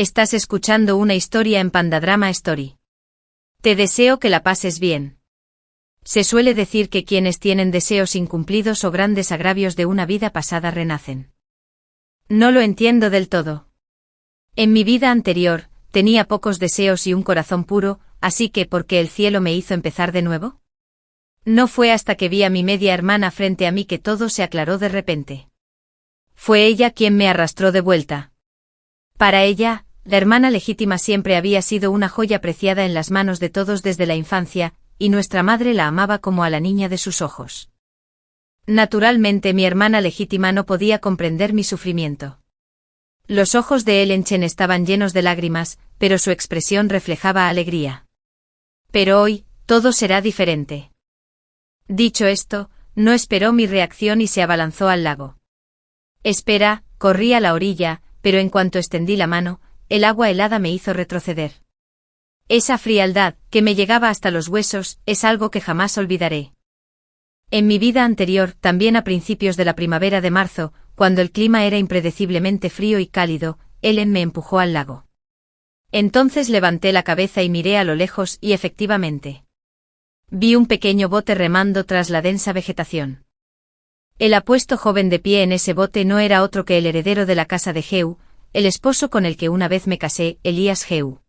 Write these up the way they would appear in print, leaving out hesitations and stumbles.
Estás escuchando una historia en Pandadrama Story. Te deseo que la pases bien. Se suele decir que quienes tienen deseos incumplidos o grandes agravios de una vida pasada renacen. No lo entiendo del todo. En mi vida anterior, tenía pocos deseos y un corazón puro, así que ¿por qué el cielo me hizo empezar de nuevo? No fue hasta que vi a mi media hermana frente a mí que todo se aclaró de repente. Fue ella quien me arrastró de vuelta. Para ella, la hermana legítima siempre había sido una joya preciada en las manos de todos desde la infancia, y nuestra madre la amaba como a la niña de sus ojos. Naturalmente mi hermana legítima no podía comprender mi sufrimiento. Los ojos de Ellen Chen estaban llenos de lágrimas, pero su expresión reflejaba alegría. Pero hoy, todo será diferente. Dicho esto, no esperó mi reacción y se abalanzó al lago. Espera, corrí a la orilla, pero en cuanto extendí la mano, el agua helada me hizo retroceder. Esa frialdad, que me llegaba hasta los huesos, es algo que jamás olvidaré. En mi vida anterior, también a principios de la primavera de marzo, cuando el clima era impredeciblemente frío y cálido, Ellen me empujó al lago. Entonces levanté la cabeza y miré a lo lejos y efectivamente, vi un pequeño bote remando tras la densa vegetación. El apuesto joven de pie en ese bote no era otro que el heredero de la casa de Jehú, el esposo con el que una vez me casé, Elías Jehú.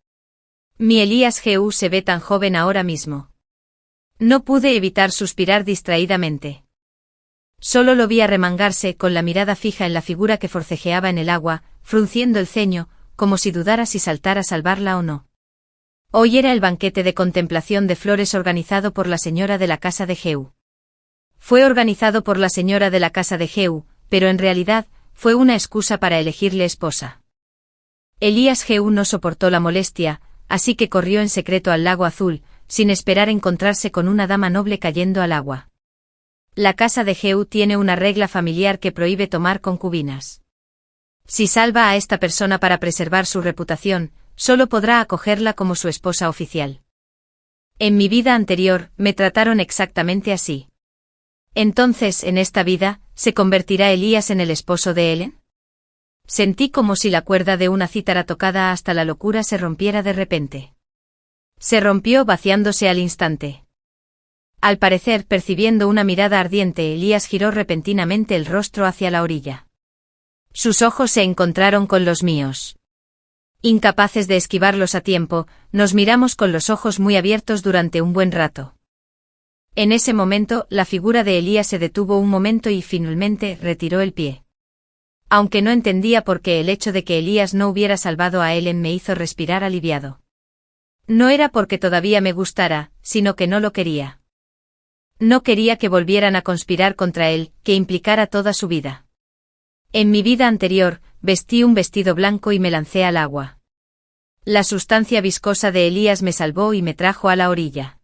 Mi Elías Jehú se ve tan joven ahora mismo. No pude evitar suspirar distraídamente. Solo lo vi arremangarse con la mirada fija en la figura que forcejeaba en el agua, frunciendo el ceño, como si dudara si saltar a salvarla o no. Hoy era el banquete de contemplación de flores organizado por la señora de la casa de Jehú. Fue organizado por la señora de la casa de Jehú, pero en realidad, fue una excusa para elegirle esposa. Elías Jehú no soportó la molestia, así que corrió en secreto al lago azul, sin esperar encontrarse con una dama noble cayendo al agua. La casa de Jehú tiene una regla familiar que prohíbe tomar concubinas. Si salva a esta persona para preservar su reputación, solo podrá acogerla como su esposa oficial. En mi vida anterior, me trataron exactamente así. Entonces, en esta vida, ¿se convertirá Elías en el esposo de Ellen? Sentí como si la cuerda de una cítara tocada hasta la locura se rompiera de repente. Se rompió vaciándose al instante. Al parecer, percibiendo una mirada ardiente, Elías giró repentinamente el rostro hacia la orilla. Sus ojos se encontraron con los míos. Incapaces de esquivarlos a tiempo, nos miramos con los ojos muy abiertos durante un buen rato. En ese momento, la figura de Elías se detuvo un momento y finalmente retiró el pie. Aunque no entendía por qué el hecho de que Elías no hubiera salvado a Ellen me hizo respirar aliviado. No era porque todavía me gustara, sino que no lo quería. No quería que volvieran a conspirar contra él, que implicara toda su vida. En mi vida anterior, vestí un vestido blanco y me lancé al agua. La sustancia viscosa de Elías me salvó y me trajo a la orilla.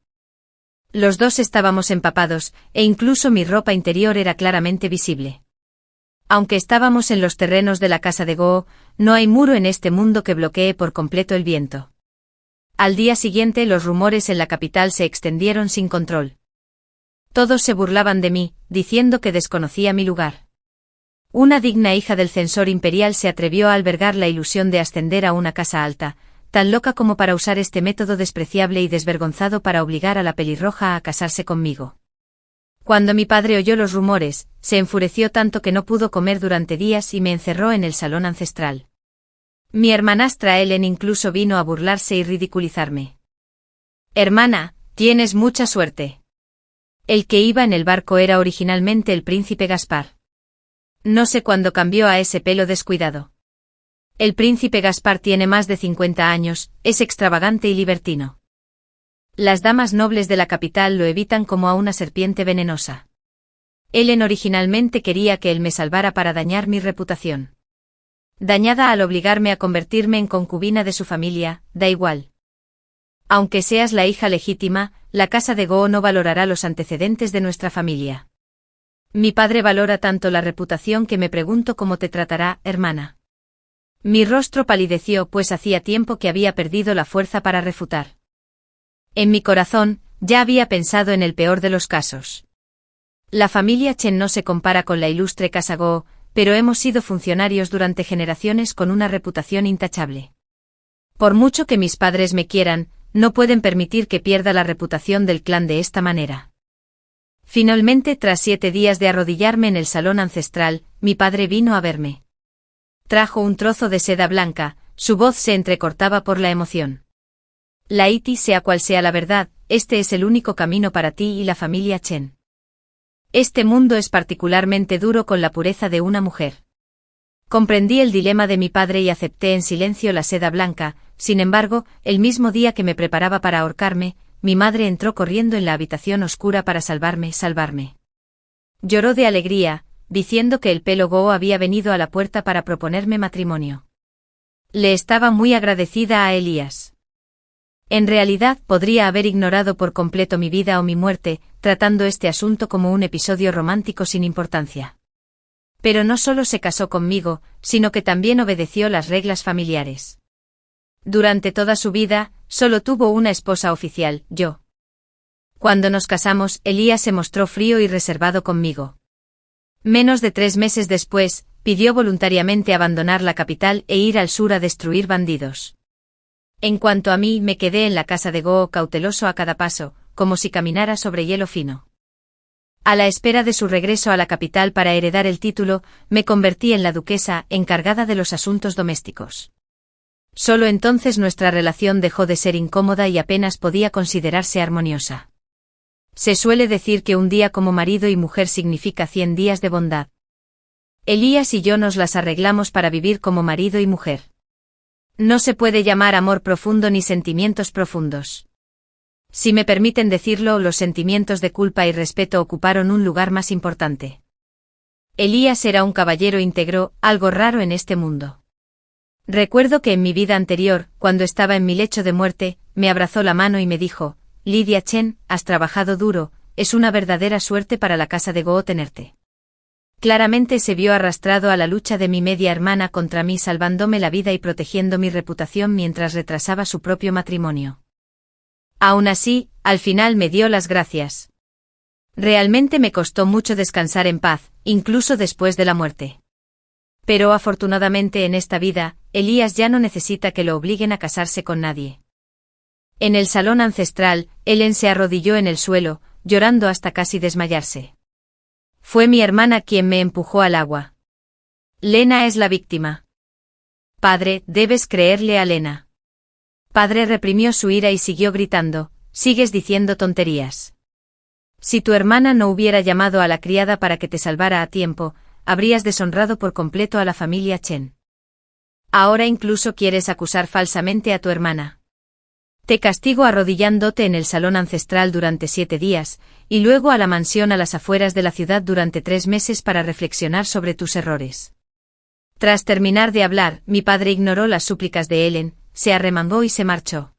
Los dos estábamos empapados, e incluso mi ropa interior era claramente visible. Aunque estábamos en los terrenos de la casa de Goo, no hay muro en este mundo que bloquee por completo el viento. Al día siguiente los rumores en la capital se extendieron sin control. Todos se burlaban de mí, diciendo que desconocía mi lugar. Una digna hija del censor imperial se atrevió a albergar la ilusión de ascender a una casa alta, tan loca como para usar este método despreciable y desvergonzado para obligar a la pelirroja a casarse conmigo. Cuando mi padre oyó los rumores, se enfureció tanto que no pudo comer durante días y me encerró en el salón ancestral. Mi hermanastra Ellen incluso vino a burlarse y ridiculizarme. Hermana, tienes mucha suerte. El que iba en el barco era originalmente el príncipe Gaspar. No sé cuándo cambió a ese pelo descuidado. El príncipe Gaspar tiene más de 50 años, es extravagante y libertino. Las damas nobles de la capital lo evitan como a una serpiente venenosa. Ellen originalmente quería que él me salvara para dañar mi reputación. Dañada al obligarme a convertirme en concubina de su familia, da igual. Aunque seas la hija legítima, la casa de Goo no valorará los antecedentes de nuestra familia. Mi padre valora tanto la reputación que me pregunto cómo te tratará, hermana. Mi rostro palideció pues hacía tiempo que había perdido la fuerza para refutar. En mi corazón, ya había pensado en el peor de los casos. La familia Chen no se compara con la ilustre casa Goo, pero hemos sido funcionarios durante generaciones con una reputación intachable. Por mucho que mis padres me quieran, no pueden permitir que pierda la reputación del clan de esta manera. Finalmente, tras 7 días de arrodillarme en el salón ancestral, mi padre vino a verme. Trajo un trozo de seda blanca, su voz se entrecortaba por la emoción. Laiti, sea cual sea la verdad, este es el único camino para ti y la familia Chen. Este mundo es particularmente duro con la pureza de una mujer. Comprendí el dilema de mi padre y acepté en silencio la seda blanca. Sin embargo, el mismo día que me preparaba para ahorcarme, mi madre entró corriendo en la habitación oscura para salvarme. Lloró de alegría, diciendo que el pelo Goo había venido a la puerta para proponerme matrimonio. Le estaba muy agradecida a Elías. En realidad podría haber ignorado por completo mi vida o mi muerte, tratando este asunto como un episodio romántico sin importancia. Pero no solo se casó conmigo, sino que también obedeció las reglas familiares. Durante toda su vida, solo tuvo una esposa oficial, yo. Cuando nos casamos, Elías se mostró frío y reservado conmigo. Menos de 3 meses después, pidió voluntariamente abandonar la capital e ir al sur a destruir bandidos. En cuanto a mí, me quedé en la casa de Goo cauteloso a cada paso, como si caminara sobre hielo fino. A la espera de su regreso a la capital para heredar el título, me convertí en la duquesa, encargada de los asuntos domésticos. Solo entonces nuestra relación dejó de ser incómoda y apenas podía considerarse armoniosa. Se suele decir que un día como marido y mujer significa 100 días de bondad. Elías y yo nos las arreglamos para vivir como marido y mujer. No se puede llamar amor profundo ni sentimientos profundos. Si me permiten decirlo, los sentimientos de culpa y respeto ocuparon un lugar más importante. Elías era un caballero íntegro, algo raro en este mundo. Recuerdo que en mi vida anterior, cuando estaba en mi lecho de muerte, me abrazó la mano y me dijo: Lydia Chen, has trabajado duro, es una verdadera suerte para la casa de Goo tenerte. Claramente se vio arrastrado a la lucha de mi media hermana contra mí, salvándome la vida y protegiendo mi reputación mientras retrasaba su propio matrimonio. Aún así, al final me dio las gracias. Realmente me costó mucho descansar en paz, incluso después de la muerte. Pero afortunadamente en esta vida, Elías ya no necesita que lo obliguen a casarse con nadie. En el salón ancestral, Ellen se arrodilló en el suelo, llorando hasta casi desmayarse. Fue mi hermana quien me empujó al agua. Lena es la víctima. Padre, debes creerle a Lena. Padre reprimió su ira y siguió gritando: sigues diciendo tonterías. Si tu hermana no hubiera llamado a la criada para que te salvara a tiempo, habrías deshonrado por completo a la familia Chen. Ahora incluso quieres acusar falsamente a tu hermana. Te castigo arrodillándote en el salón ancestral durante 7 días, y luego a la mansión a las afueras de la ciudad durante 3 meses para reflexionar sobre tus errores. Tras terminar de hablar, mi padre ignoró las súplicas de Ellen, se arremangó y se marchó.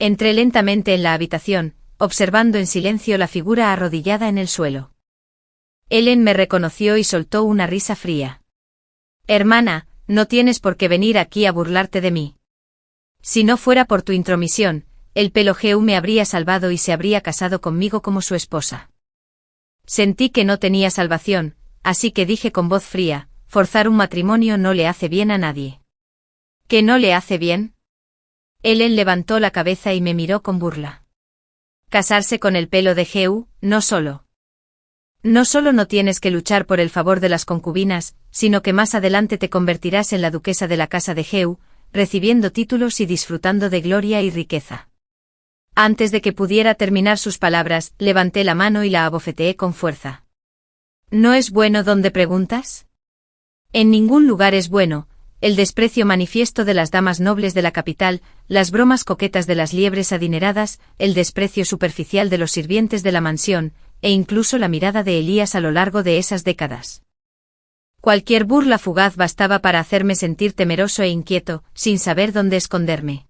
Entré lentamente en la habitación, observando en silencio la figura arrodillada en el suelo. Ellen me reconoció y soltó una risa fría. Hermana, no tienes por qué venir aquí a burlarte de mí. Si no fuera por tu intromisión, el pelo Geu me habría salvado y se habría casado conmigo como su esposa. Sentí que no tenía salvación, así que dije con voz fría: forzar un matrimonio no le hace bien a nadie. ¿Qué no le hace bien? Ellen levantó la cabeza y me miró con burla. Casarse con el pelo de Geu, no solo no tienes que luchar por el favor de las concubinas, sino que más adelante te convertirás en la duquesa de la casa de Geu, recibiendo títulos y disfrutando de gloria y riqueza. Antes de que pudiera terminar sus palabras, levanté la mano y la abofeteé con fuerza. ¿No es bueno donde preguntas? En ningún lugar es bueno. El desprecio manifiesto de las damas nobles de la capital, las bromas coquetas de las liebres adineradas, el desprecio superficial de los sirvientes de la mansión, e incluso la mirada de Elías a lo largo de esas décadas. Cualquier burla fugaz bastaba para hacerme sentir temeroso e inquieto, sin saber dónde esconderme.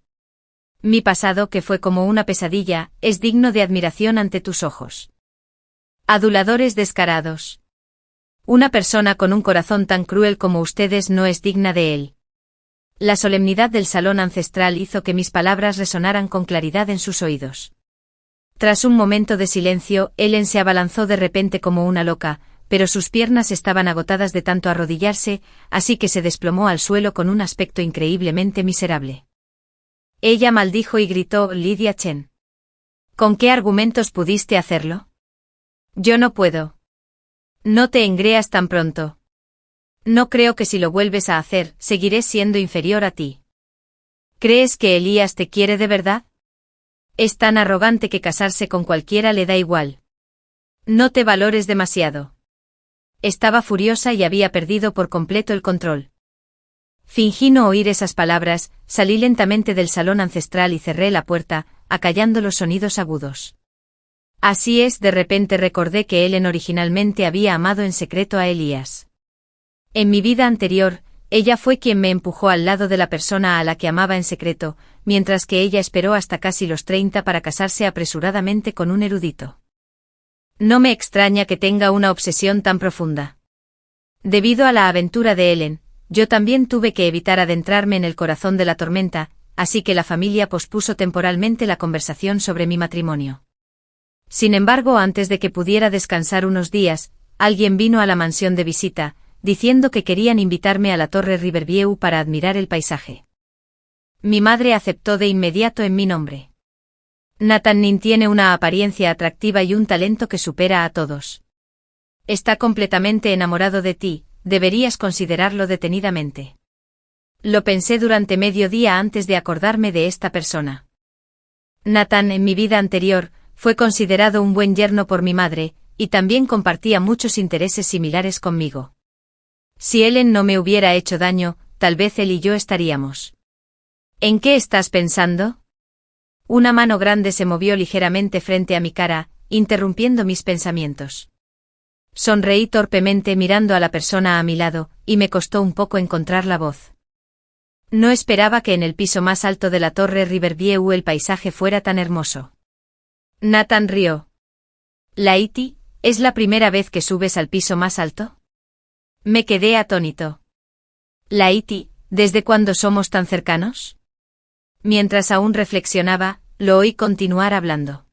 Mi pasado, que fue como una pesadilla, es digno de admiración ante tus ojos. Aduladores descarados. Una persona con un corazón tan cruel como ustedes no es digna de él. La solemnidad del salón ancestral hizo que mis palabras resonaran con claridad en sus oídos. Tras un momento de silencio, Ellen se abalanzó de repente como una loca, pero sus piernas estaban agotadas de tanto arrodillarse, así que se desplomó al suelo con un aspecto increíblemente miserable. Ella maldijo y gritó: Lydia Chen. ¿Con qué argumentos pudiste hacerlo? Yo no puedo. No te engreas tan pronto. No creo que si lo vuelves a hacer, seguiré siendo inferior a ti. ¿Crees que Elías te quiere de verdad? Es tan arrogante que casarse con cualquiera le da igual. No te valores demasiado. Estaba furiosa y había perdido por completo el control. Fingí no oír esas palabras, salí lentamente del salón ancestral y cerré la puerta, acallando los sonidos agudos. Así es, de repente recordé que Ellen originalmente había amado en secreto a Elías. En mi vida anterior, ella fue quien me empujó al lado de la persona a la que amaba en secreto, mientras que ella esperó hasta casi los 30 para casarse apresuradamente con un erudito. No me extraña que tenga una obsesión tan profunda. Debido a la aventura de Ellen, yo también tuve que evitar adentrarme en el corazón de la tormenta, así que la familia pospuso temporalmente la conversación sobre mi matrimonio. Sin embargo, antes de que pudiera descansar unos días, alguien vino a la mansión de visita, diciendo que querían invitarme a la Torre Riverview para admirar el paisaje. Mi madre aceptó de inmediato en mi nombre. Nathan Nin tiene una apariencia atractiva y un talento que supera a todos. Está completamente enamorado de ti, deberías considerarlo detenidamente. Lo pensé durante medio día antes de acordarme de esta persona. Nathan, en mi vida anterior, fue considerado un buen yerno por mi madre, y también compartía muchos intereses similares conmigo. Si Ellen no me hubiera hecho daño, tal vez él y yo estaríamos. ¿En qué estás pensando? Una mano grande se movió ligeramente frente a mi cara, interrumpiendo mis pensamientos. Sonreí torpemente mirando a la persona a mi lado, y me costó un poco encontrar la voz. No esperaba que en el piso más alto de la Torre Riverview el paisaje fuera tan hermoso. Nathan rió. Laiti, ¿es la primera vez que subes al piso más alto? Me quedé atónito. Laiti, ¿desde cuándo somos tan cercanos? Mientras aún reflexionaba, lo oí continuar hablando.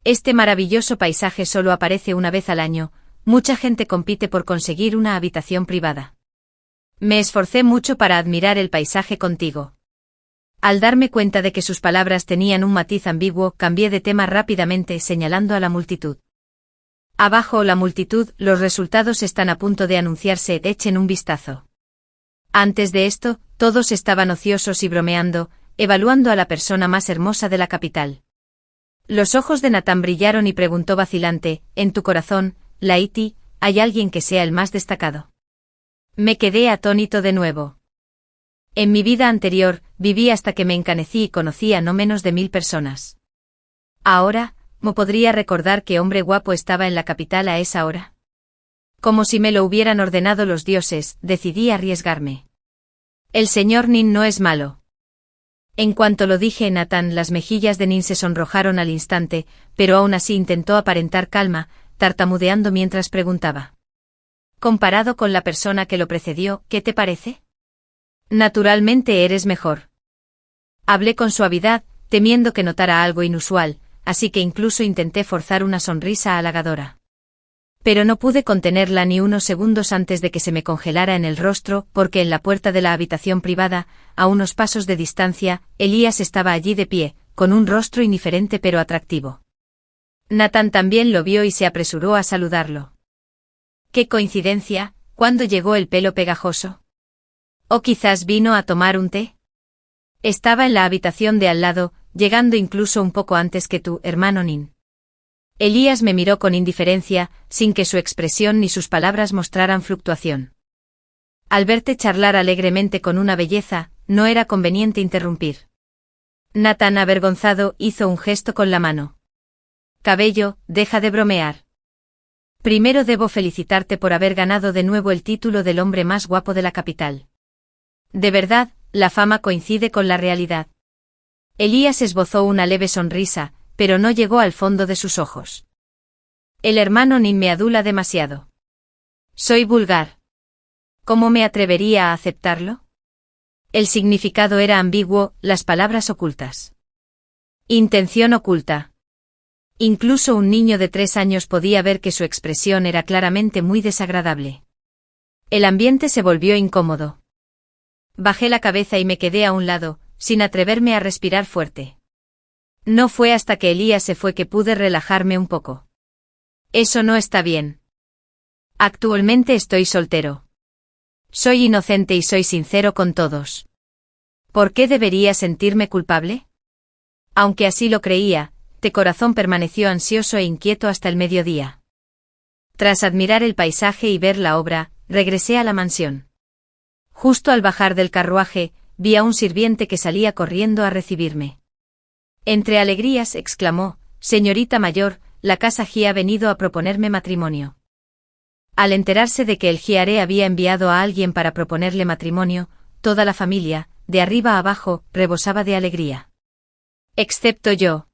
Este maravilloso paisaje solo aparece una vez al año, mucha gente compite por conseguir una habitación privada. Me esforcé mucho para admirar el paisaje contigo. Al darme cuenta de que sus palabras tenían un matiz ambiguo, cambié de tema rápidamente, señalando a la multitud. Abajo la multitud, los resultados están a punto de anunciarse, echen un vistazo. Antes de esto, todos estaban ociosos y bromeando, evaluando a la persona más hermosa de la capital. Los ojos de Nathan brillaron y preguntó vacilante: ¿en tu corazón, Laiti, hay alguien que sea el más destacado? Me quedé atónito de nuevo. En mi vida anterior, viví hasta que me encanecí y conocí a no menos de 1000 personas. Ahora, ¿me podría recordar qué hombre guapo estaba en la capital a esa hora? Como si me lo hubieran ordenado los dioses, decidí arriesgarme. El señor Nin no es malo. En cuanto lo dije, Nathan, las mejillas de Nin se sonrojaron al instante, pero aún así intentó aparentar calma, tartamudeando mientras preguntaba. Comparado con la persona que lo precedió, ¿qué te parece? Naturalmente eres mejor. Hablé con suavidad, temiendo que notara algo inusual, así que incluso intenté forzar una sonrisa halagadora. Pero no pude contenerla ni unos segundos antes de que se me congelara en el rostro, porque en la puerta de la habitación privada, a unos pasos de distancia, Elías estaba allí de pie, con un rostro indiferente pero atractivo. Nathan también lo vio y se apresuró a saludarlo. ¡Qué coincidencia! ¿Cuándo llegó el pelo pegajoso? ¿O quizás vino a tomar un té? Estaba en la habitación de al lado, llegando incluso un poco antes que tu hermano Nin. Elías me miró con indiferencia, sin que su expresión ni sus palabras mostraran fluctuación. Al verte charlar alegremente con una belleza, no era conveniente interrumpir. Nathan, avergonzado, hizo un gesto con la mano. Cabello, deja de bromear. Primero debo felicitarte por haber ganado de nuevo el título del hombre más guapo de la capital. De verdad, la fama coincide con la realidad. Elías esbozó una leve sonrisa, pero no llegó al fondo de sus ojos. El hermano Nin me adula demasiado. Soy vulgar. ¿Cómo me atrevería a aceptarlo? El significado era ambiguo, las palabras ocultas. Intención oculta. Incluso un niño de 3 años podía ver que su expresión era claramente muy desagradable. El ambiente se volvió incómodo. Bajé la cabeza y me quedé a un lado, sin atreverme a respirar fuerte. No fue hasta que Elías se fue que pude relajarme un poco. Eso no está bien. Actualmente estoy soltero. Soy inocente y soy sincero con todos. ¿Por qué debería sentirme culpable? Aunque así lo creía, de corazón permaneció ansioso e inquieto hasta el mediodía. Tras admirar el paisaje y ver la obra, regresé a la mansión. Justo al bajar del carruaje, vi a un sirviente que salía corriendo a recibirme. Entre alegrías exclamó: «Señorita mayor, la casa Gia ha venido a proponerme matrimonio». Al enterarse de que el Giaré había enviado a alguien para proponerle matrimonio, toda la familia, de arriba a abajo, rebosaba de alegría. Excepto yo.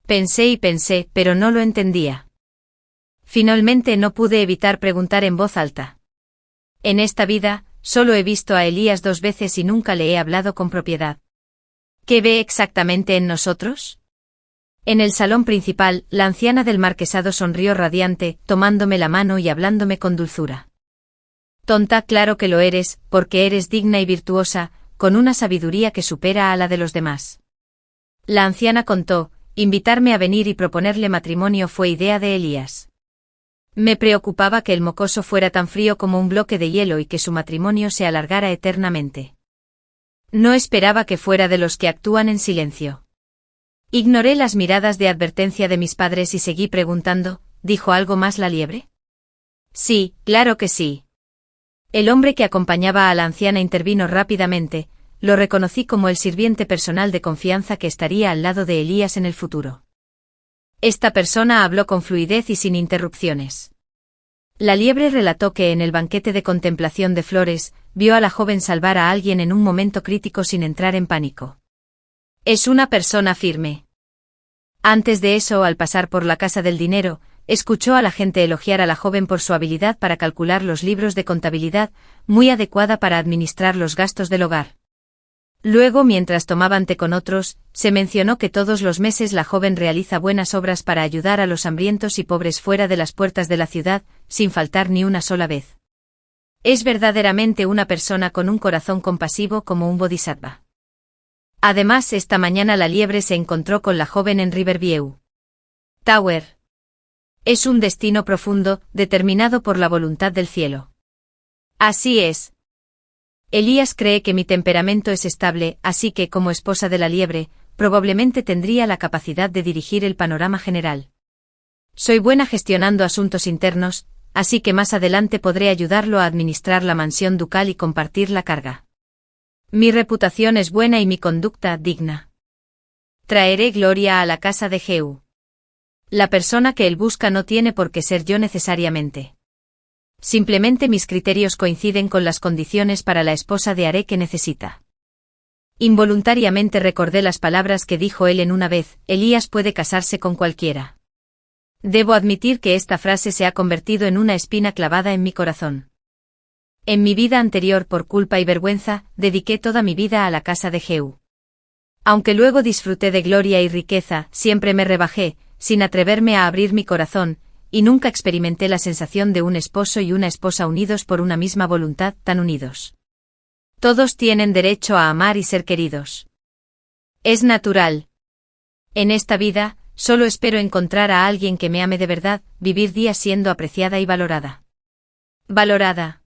Pensé y pensé, pero no lo entendía. Finalmente no pude evitar preguntar en voz alta. En esta vida, solo he visto a Elías 2 veces y nunca le he hablado con propiedad. ¿Qué ve exactamente en nosotros? En el salón principal, la anciana del marquesado sonrió radiante, tomándome la mano y hablándome con dulzura. Tonta, claro que lo eres, porque eres digna y virtuosa, con una sabiduría que supera a la de los demás. La anciana contó: invitarme a venir y proponerle matrimonio fue idea de Elías. Me preocupaba que el mocoso fuera tan frío como un bloque de hielo y que su matrimonio se alargara eternamente. No esperaba que fuera de los que actúan en silencio. Ignoré las miradas de advertencia de mis padres y seguí preguntando: ¿dijo algo más la liebre? Sí, claro que sí. El hombre que acompañaba a la anciana intervino rápidamente: lo reconocí como el sirviente personal de confianza que estaría al lado de Elías en el futuro. Esta persona habló con fluidez y sin interrupciones. La liebre relató que en el banquete de contemplación de flores, vio a la joven salvar a alguien en un momento crítico sin entrar en pánico. Es una persona firme. Antes de eso, al pasar por la Casa del Dinero, escuchó a la gente elogiar a la joven por su habilidad para calcular los libros de contabilidad, muy adecuada para administrar los gastos del hogar. Luego, mientras tomaban té con otros, se mencionó que todos los meses la joven realiza buenas obras para ayudar a los hambrientos y pobres fuera de las puertas de la ciudad, sin faltar ni una sola vez. Es verdaderamente una persona con un corazón compasivo como un bodhisattva. Además, esta mañana la liebre se encontró con la joven en Riverview Tower. Es un destino profundo, determinado por la voluntad del cielo. Así es. Elías cree que mi temperamento es estable, así que, como esposa de la liebre, probablemente tendría la capacidad de dirigir el panorama general. Soy buena gestionando asuntos internos, así que más adelante podré ayudarlo a administrar la mansión ducal y compartir la carga. Mi reputación es buena y mi conducta digna. Traeré gloria a la casa de Jehú. La persona que él busca no tiene por qué ser yo necesariamente. Simplemente mis criterios coinciden con las condiciones para la esposa de Haré que necesita. Involuntariamente recordé las palabras que dijo él en una vez: Elías puede casarse con cualquiera. Debo admitir que esta frase se ha convertido en una espina clavada en mi corazón. En mi vida anterior, por culpa y vergüenza, dediqué toda mi vida a la casa de Jehú. Aunque luego disfruté de gloria y riqueza, siempre me rebajé, sin atreverme a abrir mi corazón, y nunca experimenté la sensación de un esposo y una esposa unidos por una misma voluntad, tan unidos. Todos tienen derecho a amar y ser queridos. Es natural. En esta vida, solo espero encontrar a alguien que me ame de verdad, vivir días siendo apreciada y valorada. Valorada.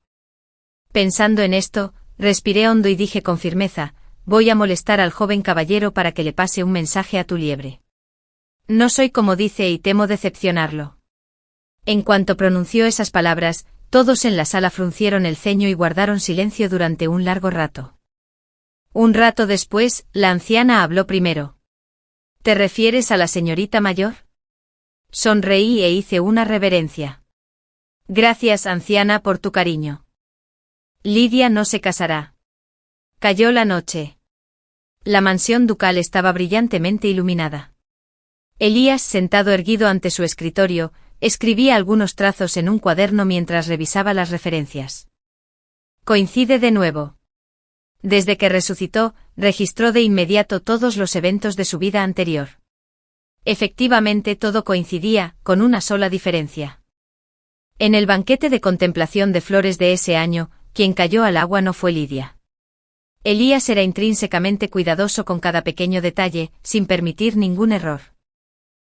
Pensando en esto, respiré hondo y dije con firmeza: voy a molestar al joven caballero para que le pase un mensaje a tu liebre. No soy como dice y temo decepcionarlo. En cuanto pronunció esas palabras, todos en la sala fruncieron el ceño y guardaron silencio durante un largo rato. Un rato después, la anciana habló primero. ¿Te refieres a la señorita mayor? Sonreí e hice una reverencia. Gracias, anciana, por tu cariño. Lidia no se casará. Cayó la noche. La mansión ducal estaba brillantemente iluminada. Elías, sentado erguido ante su escritorio, escribía algunos trazos en un cuaderno mientras revisaba las referencias. Coincide de nuevo. Desde que resucitó, registró de inmediato todos los eventos de su vida anterior. Efectivamente, todo coincidía, con una sola diferencia. En el banquete de contemplación de flores de ese año, quien cayó al agua no fue Lidia. Elías era intrínsecamente cuidadoso con cada pequeño detalle, sin permitir ningún error.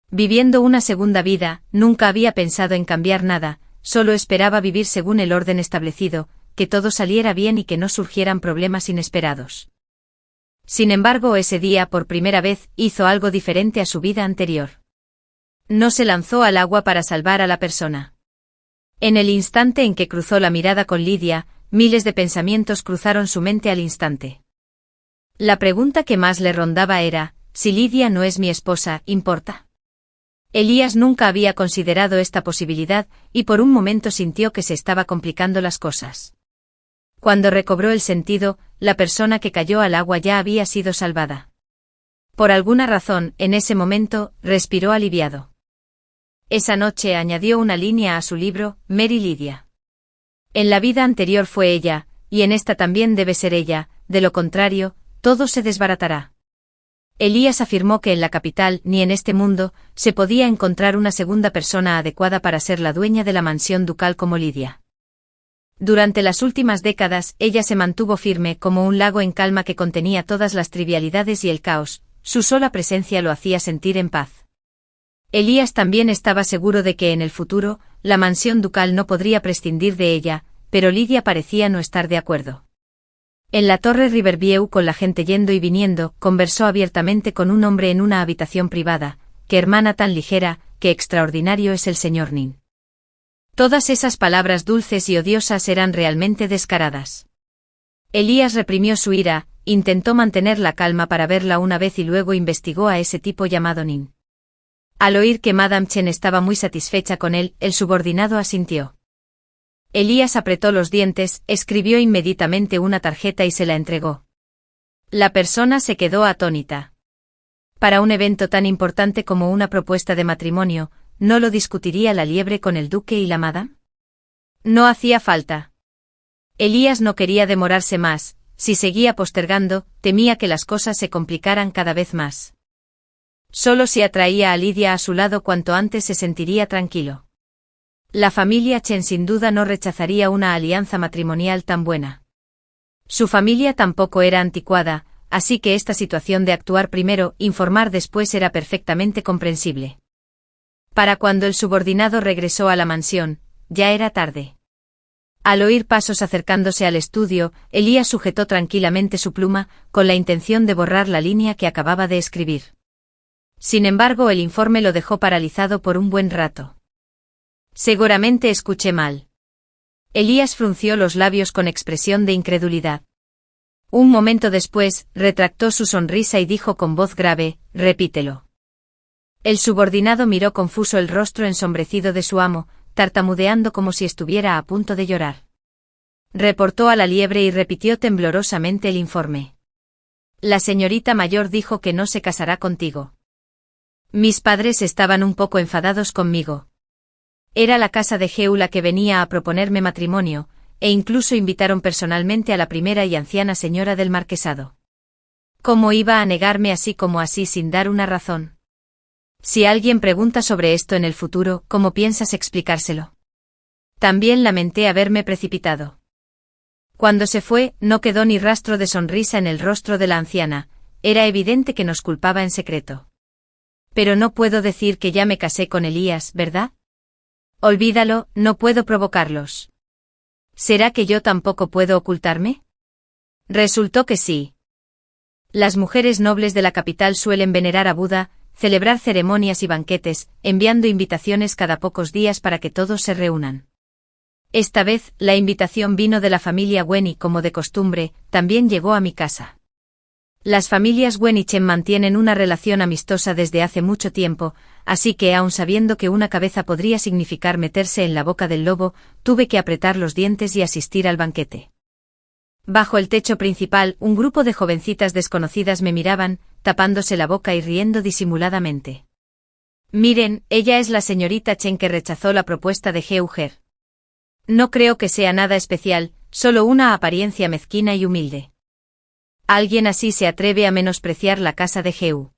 Viviendo una segunda vida, nunca había pensado en cambiar nada, solo esperaba vivir según el orden establecido, que todo saliera bien y que no surgieran problemas inesperados. Sin embargo, ese día por primera vez hizo algo diferente a su vida anterior. No se lanzó al agua para salvar a la persona. En el instante en que cruzó la mirada con Lidia, miles de pensamientos cruzaron su mente al instante. La pregunta que más le rondaba era, si Lidia no es mi esposa, ¿importa? Elías nunca había considerado esta posibilidad, y por un momento sintió que se estaba complicando las cosas. Cuando recobró el sentido, la persona que cayó al agua ya había sido salvada. Por alguna razón, en ese momento, respiró aliviado. Esa noche añadió una línea a su libro, Mary Lidia. En la vida anterior fue ella, y en esta también debe ser ella, de lo contrario, todo se desbaratará. Elías afirmó que en la capital, ni en este mundo, se podía encontrar una segunda persona adecuada para ser la dueña de la mansión ducal como Lidia. Durante las últimas décadas, ella se mantuvo firme como un lago en calma que contenía todas las trivialidades y el caos, su sola presencia lo hacía sentir en paz. Elías también estaba seguro de que en el futuro, la mansión ducal no podría prescindir de ella, pero Lidia parecía no estar de acuerdo. En la torre Riverview, con la gente yendo y viniendo, conversó abiertamente con un hombre en una habitación privada. «Qué hermana tan ligera, qué extraordinario es el señor Nin». Todas esas palabras dulces y odiosas eran realmente descaradas. Elías reprimió su ira, intentó mantener la calma para verla una vez y luego investigó a ese tipo llamado Nin. Al oír que Madame Chen estaba muy satisfecha con él, el subordinado asintió. Elías apretó los dientes, escribió inmediatamente una tarjeta y se la entregó. La persona se quedó atónita. Para un evento tan importante como una propuesta de matrimonio, ¿no lo discutiría la liebre con el duque y la madame? No hacía falta. Elías no quería demorarse más, si seguía postergando, temía que las cosas se complicaran cada vez más. Solo si atraía a Lidia a su lado cuanto antes se sentiría tranquilo. La familia Chen sin duda no rechazaría una alianza matrimonial tan buena. Su familia tampoco era anticuada, así que esta situación de actuar primero, informar después era perfectamente comprensible. Para cuando el subordinado regresó a la mansión, ya era tarde. Al oír pasos acercándose al estudio, Elías sujetó tranquilamente su pluma, con la intención de borrar la línea que acababa de escribir. Sin embargo, el informe lo dejó paralizado por un buen rato. Seguramente escuché mal. Elías frunció los labios con expresión de incredulidad. Un momento después, retractó su sonrisa y dijo con voz grave, «Repítelo». El subordinado miró confuso el rostro ensombrecido de su amo, tartamudeando como si estuviera a punto de llorar. Reportó a la liebre y repitió temblorosamente el informe. «La señorita mayor dijo que no se casará contigo. Mis padres estaban un poco enfadados conmigo. Era la casa de Geu la que venía a proponerme matrimonio, e incluso invitaron personalmente a la primera y anciana señora del marquesado. ¿Cómo iba a negarme así como así sin dar una razón? Si alguien pregunta sobre esto en el futuro, ¿cómo piensas explicárselo? También lamenté haberme precipitado». Cuando se fue, no quedó ni rastro de sonrisa en el rostro de la anciana, era evidente que nos culpaba en secreto. «Pero no puedo decir que ya me casé con Elías, ¿verdad? Olvídalo, no puedo provocarlos. ¿Será que yo tampoco puedo ocultarme?» Resultó que sí. Las mujeres nobles de la capital suelen venerar a Buda, celebrar ceremonias y banquetes, enviando invitaciones cada pocos días para que todos se reúnan. Esta vez, la invitación vino de la familia Wen y como de costumbre, también llegó a mi casa. Las familias Wen y Chen mantienen una relación amistosa desde hace mucho tiempo, así que aun sabiendo que una cabeza podría significar meterse en la boca del lobo, tuve que apretar los dientes y asistir al banquete. Bajo el techo principal, un grupo de jovencitas desconocidas me miraban, tapándose la boca y riendo disimuladamente. «Miren, ella es la señorita Chen que rechazó la propuesta de Geuger. No creo que sea nada especial, solo una apariencia mezquina y humilde. Alguien así se atreve a menospreciar la casa de Geu.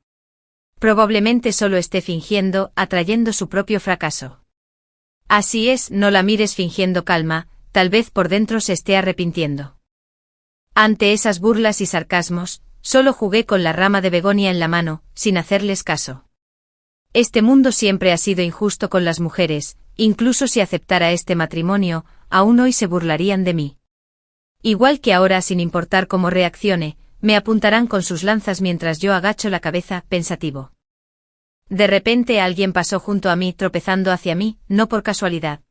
Probablemente solo esté fingiendo, atrayendo su propio fracaso. Así es, no la mires fingiendo calma, tal vez por dentro se esté arrepintiendo». Ante esas burlas y sarcasmos, solo jugué con la rama de begonia en la mano, sin hacerles caso. Este mundo siempre ha sido injusto con las mujeres, incluso si aceptara este matrimonio, aún hoy se burlarían de mí. Igual que ahora, sin importar cómo reaccione, me apuntarán con sus lanzas mientras yo agacho la cabeza, pensativo. De repente alguien pasó junto a mí tropezando hacia mí, no por casualidad.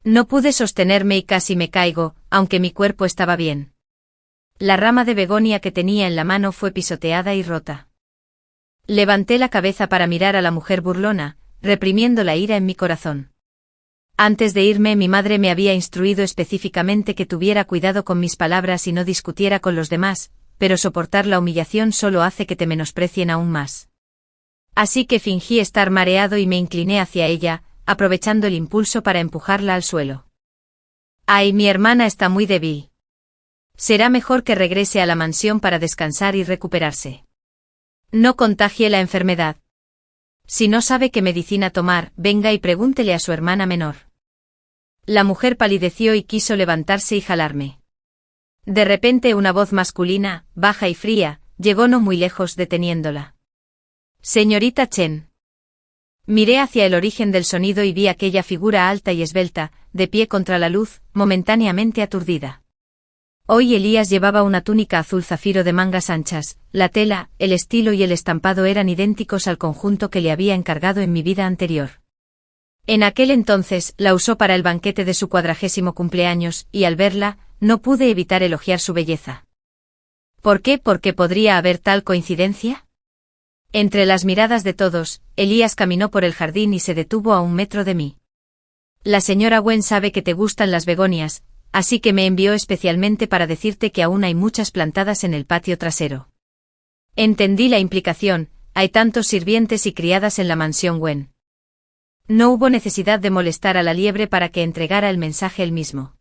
No pude sostenerme y casi me caigo, aunque mi cuerpo estaba bien. La rama de begonia que tenía en la mano fue pisoteada y rota. Levanté la cabeza para mirar a la mujer burlona, reprimiendo la ira en mi corazón. Antes de irme, mi madre me había instruido específicamente que tuviera cuidado con mis palabras y no discutiera con los demás, pero soportar la humillación solo hace que te menosprecien aún más. Así que fingí estar mareado y me incliné hacia ella, aprovechando el impulso para empujarla al suelo. «Ay, mi hermana está muy débil. Será mejor que regrese a la mansión para descansar y recuperarse. No contagie la enfermedad. Si no sabe qué medicina tomar, venga y pregúntele a su hermana menor». La mujer palideció y quiso levantarse y jalarme. De repente una voz masculina, baja y fría, llegó no muy lejos deteniéndola. «Señorita Chen». Miré hacia el origen del sonido y vi aquella figura alta y esbelta, de pie contra la luz, momentáneamente aturdida. Hoy Elías llevaba una túnica azul zafiro de mangas anchas, la tela, el estilo y el estampado eran idénticos al conjunto que le había encargado en mi vida anterior. En aquel entonces, la usó para el banquete de su 40º cumpleaños, y al verla, no pude evitar elogiar su belleza. ¿Por qué? ¿Porque podría haber tal coincidencia? Entre las miradas de todos, Elías caminó por el jardín y se detuvo a 1 metro de mí. La señora Wen sabe que te gustan las begonias, así que me envió especialmente para decirte que aún hay muchas plantadas en el patio trasero. Entendí la implicación, hay tantos sirvientes y criadas en la mansión Wen. No hubo necesidad de molestar a la liebre para que entregara el mensaje él mismo.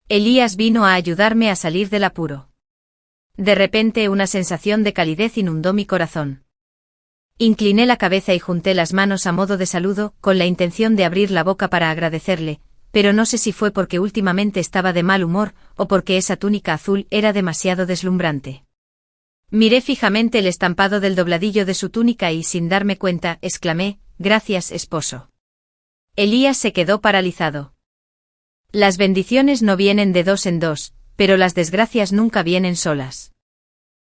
Elías vino a ayudarme a salir del apuro. De repente una sensación de calidez inundó mi corazón. Incliné la cabeza y junté las manos a modo de saludo, con la intención de abrir la boca para agradecerle, pero no sé si fue porque últimamente estaba de mal humor, o porque esa túnica azul era demasiado deslumbrante. Miré fijamente el estampado del dobladillo de su túnica y, sin darme cuenta, exclamé: «Gracias, esposo». Elías se quedó paralizado. Las bendiciones no vienen de dos en dos, pero las desgracias nunca vienen solas.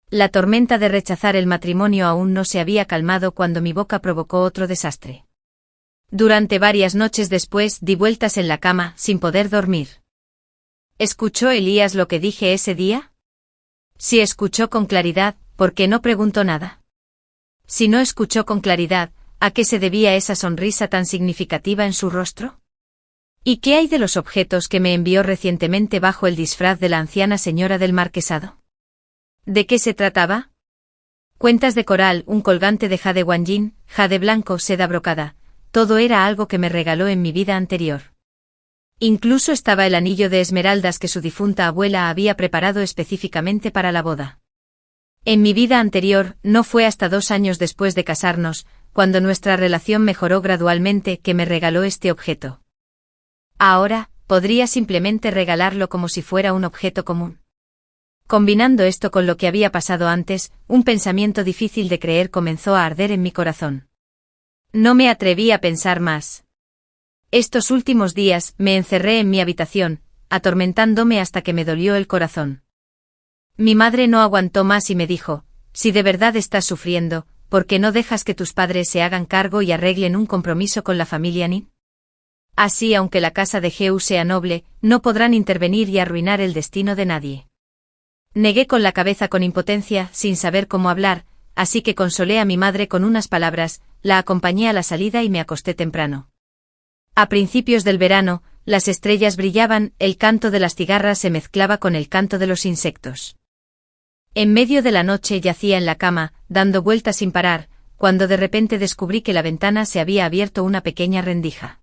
La tormenta de rechazar el matrimonio aún no se había calmado cuando mi boca provocó otro desastre. Durante varias noches después di vueltas en la cama, sin poder dormir. ¿Escuchó Elías lo que dije ese día? Si escuchó con claridad, ¿por qué no preguntó nada? Si no escuchó con claridad, ¿a qué se debía esa sonrisa tan significativa en su rostro? ¿Y qué hay de los objetos que me envió recientemente bajo el disfraz de la anciana señora del marquesado? ¿De qué se trataba? Cuentas de coral, un colgante de jade guanyin, jade blanco, seda brocada. Todo era algo que me regaló en mi vida anterior. Incluso estaba el anillo de esmeraldas que su difunta abuela había preparado específicamente para la boda. En mi vida anterior, no fue hasta 2 años después de casarnos, cuando nuestra relación mejoró gradualmente, que me regaló este objeto. Ahora, podría simplemente regalarlo como si fuera un objeto común. Combinando esto con lo que había pasado antes, un pensamiento difícil de creer comenzó a arder en mi corazón. No me atreví a pensar más. Estos últimos días, me encerré en mi habitación, atormentándome hasta que me dolió el corazón. Mi madre no aguantó más y me dijo: «Si de verdad estás sufriendo, ¿por qué no dejas que tus padres se hagan cargo y arreglen un compromiso con la familia Nin? Así, aunque la casa de Geu sea noble, no podrán intervenir y arruinar el destino de nadie». Negué con la cabeza con impotencia, sin saber cómo hablar, así que consolé a mi madre con unas palabras, la acompañé a la salida y me acosté temprano. A principios del verano, las estrellas brillaban, el canto de las cigarras se mezclaba con el canto de los insectos. En medio de la noche yacía en la cama, dando vueltas sin parar, cuando de repente descubrí que la ventana se había abierto una pequeña rendija.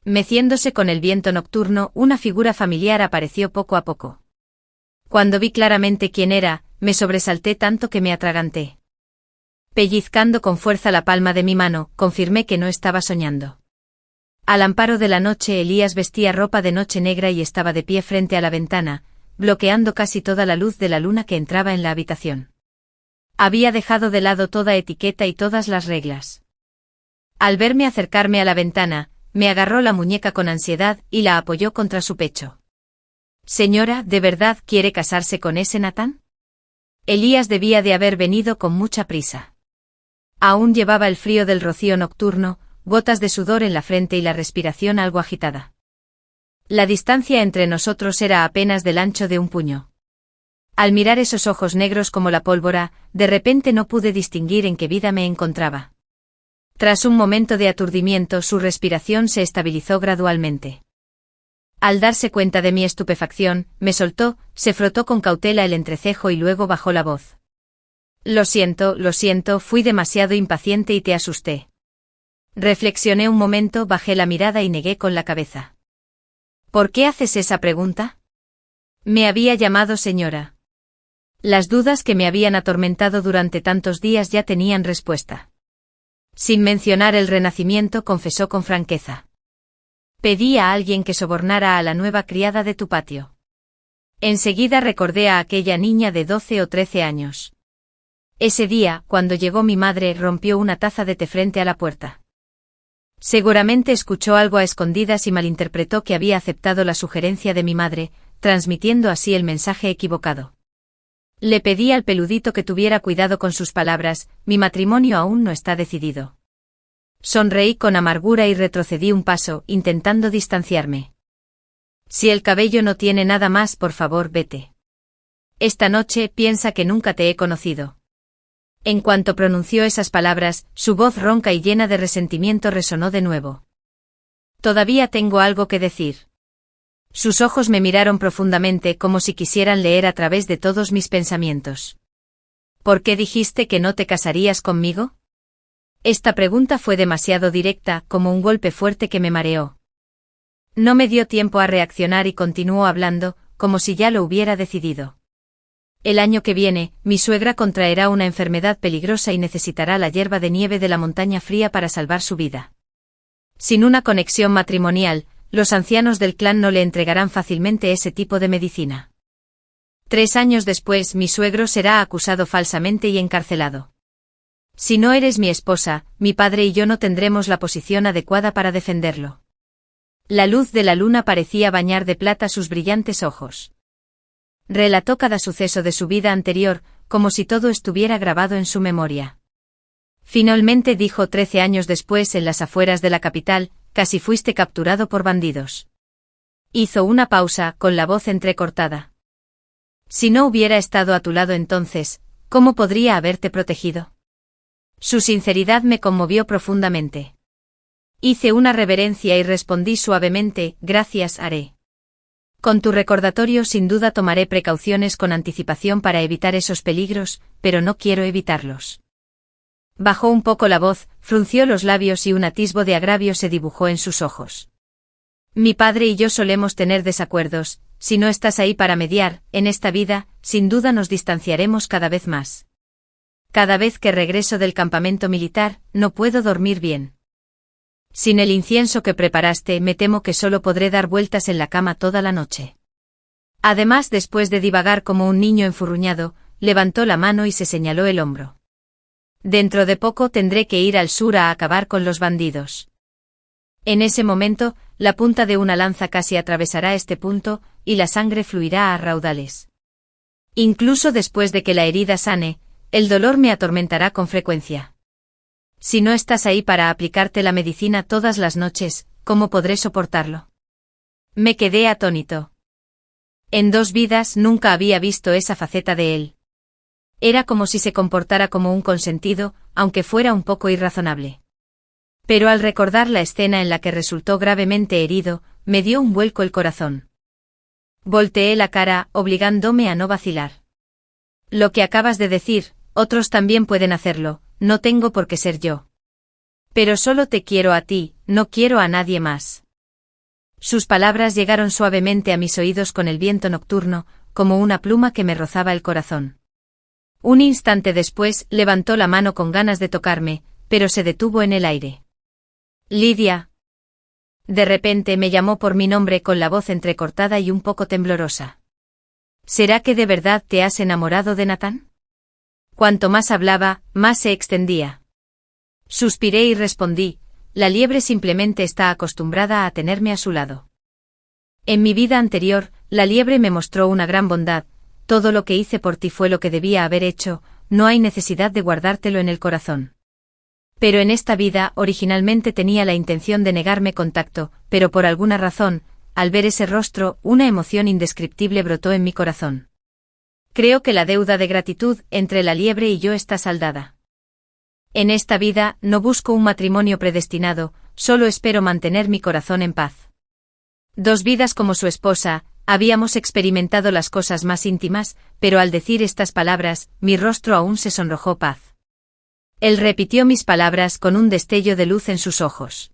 Meciéndose con el viento nocturno, una figura familiar apareció poco a poco. Cuando vi claramente quién era, me sobresalté tanto que me atraganté. Pellizcando con fuerza la palma de mi mano, confirmé que no estaba soñando. Al amparo de la noche, Elías vestía ropa de noche negra y estaba de pie frente a la ventana, bloqueando casi toda la luz de la luna que entraba en la habitación. Había dejado de lado toda etiqueta y todas las reglas. Al verme acercarme a la ventana, me agarró la muñeca con ansiedad y la apoyó contra su pecho. «Señora, ¿de verdad quiere casarse con ese Nathan?» Elías debía de haber venido con mucha prisa. Aún llevaba el frío del rocío nocturno, gotas de sudor en la frente y la respiración algo agitada. La distancia entre nosotros era apenas del ancho de un puño. Al mirar esos ojos negros como la pólvora, de repente no pude distinguir en qué vida me encontraba. Tras un momento de aturdimiento, su respiración se estabilizó gradualmente. Al darse cuenta de mi estupefacción, me soltó, se frotó con cautela el entrecejo y luego bajó la voz. Lo siento, fui demasiado impaciente y te asusté. Reflexioné un momento, bajé la mirada y negué con la cabeza. ¿Por qué haces esa pregunta? Me había llamado señora. Las dudas que me habían atormentado durante tantos días ya tenían respuesta. Sin mencionar el renacimiento, confesó con franqueza. Pedí a alguien que sobornara a la nueva criada de tu patio. Enseguida recordé a aquella niña de 12 o 13 años. Ese día, cuando llegó mi madre, rompió una taza de té frente a la puerta. Seguramente escuchó algo a escondidas y malinterpretó que había aceptado la sugerencia de mi madre, transmitiendo así el mensaje equivocado. Le pedí al peludito que tuviera cuidado con sus palabras, mi matrimonio aún no está decidido. Sonreí con amargura y retrocedí un paso, intentando distanciarme. Si el cabello no tiene nada más, por favor, vete. Esta noche piensa que nunca te he conocido. En cuanto pronunció esas palabras, su voz ronca y llena de resentimiento resonó de nuevo. Todavía tengo algo que decir. Sus ojos me miraron profundamente como si quisieran leer a través de todos mis pensamientos. ¿Por qué dijiste que no te casarías conmigo? Esta pregunta fue demasiado directa, como un golpe fuerte que me mareó. No me dio tiempo a reaccionar y continuó hablando, como si ya lo hubiera decidido. El año que viene, mi suegra contraerá una enfermedad peligrosa y necesitará la hierba de nieve de la montaña fría para salvar su vida. Sin una conexión matrimonial, los ancianos del clan no le entregarán fácilmente ese tipo de medicina. 3 años después, mi suegro será acusado falsamente y encarcelado. Si no eres mi esposa, mi padre y yo no tendremos la posición adecuada para defenderlo. La luz de la luna parecía bañar de plata sus brillantes ojos. Relató cada suceso de su vida anterior, como si todo estuviera grabado en su memoria. Finalmente dijo 13 años después en las afueras de la capital, casi fuiste capturado por bandidos. Hizo una pausa, con la voz entrecortada. Si no hubiera estado a tu lado entonces, ¿cómo podría haberte protegido? Su sinceridad me conmovió profundamente. Hice una reverencia y respondí suavemente, gracias, haré. Con tu recordatorio sin duda tomaré precauciones con anticipación para evitar esos peligros, pero no quiero evitarlos. Bajó un poco la voz, frunció los labios y un atisbo de agravio se dibujó en sus ojos. Mi padre y yo solemos tener desacuerdos, si no estás ahí para mediar, en esta vida, sin duda nos distanciaremos cada vez más. Cada vez que regreso del campamento militar, no puedo dormir bien. Sin el incienso que preparaste, me temo que solo podré dar vueltas en la cama toda la noche. Además, después de divagar como un niño enfurruñado, levantó la mano y se señaló el hombro. Dentro de poco tendré que ir al sur a acabar con los bandidos. En ese momento, la punta de una lanza casi atravesará este punto, y la sangre fluirá a raudales. Incluso después de que la herida sane, el dolor me atormentará con frecuencia. Si no estás ahí para aplicarte la medicina todas las noches, ¿cómo podré soportarlo? Me quedé atónito. En 2 vidas nunca había visto esa faceta de él. Era como si se comportara como un consentido, aunque fuera un poco irrazonable. Pero al recordar la escena en la que resultó gravemente herido, me dio un vuelco el corazón. Volteé la cara, obligándome a no vacilar. Lo que acabas de decir, otros también pueden hacerlo, no tengo por qué ser yo. Pero solo te quiero a ti, no quiero a nadie más. Sus palabras llegaron suavemente a mis oídos con el viento nocturno, como una pluma que me rozaba el corazón. Un instante después, levantó la mano con ganas de tocarme, pero se detuvo en el aire. Lidia. De repente me llamó por mi nombre con la voz entrecortada y un poco temblorosa. ¿Será que de verdad te has enamorado de Nathan? Cuanto más hablaba, más se extendía. Suspiré y respondí, la liebre simplemente está acostumbrada a tenerme a su lado. En mi vida anterior, la liebre me mostró una gran bondad, todo lo que hice por ti fue lo que debía haber hecho, no hay necesidad de guardártelo en el corazón. Pero en esta vida originalmente tenía la intención de negarme contacto, pero por alguna razón, al ver ese rostro, una emoción indescriptible brotó en mi corazón. Creo que la deuda de gratitud entre la liebre y yo está saldada. En esta vida no busco un matrimonio predestinado, solo espero mantener mi corazón en paz. 2 vidas como su esposa, habíamos experimentado las cosas más íntimas, pero al decir estas palabras, mi rostro aún se sonrojó paz. Él repitió mis palabras con un destello de luz en sus ojos.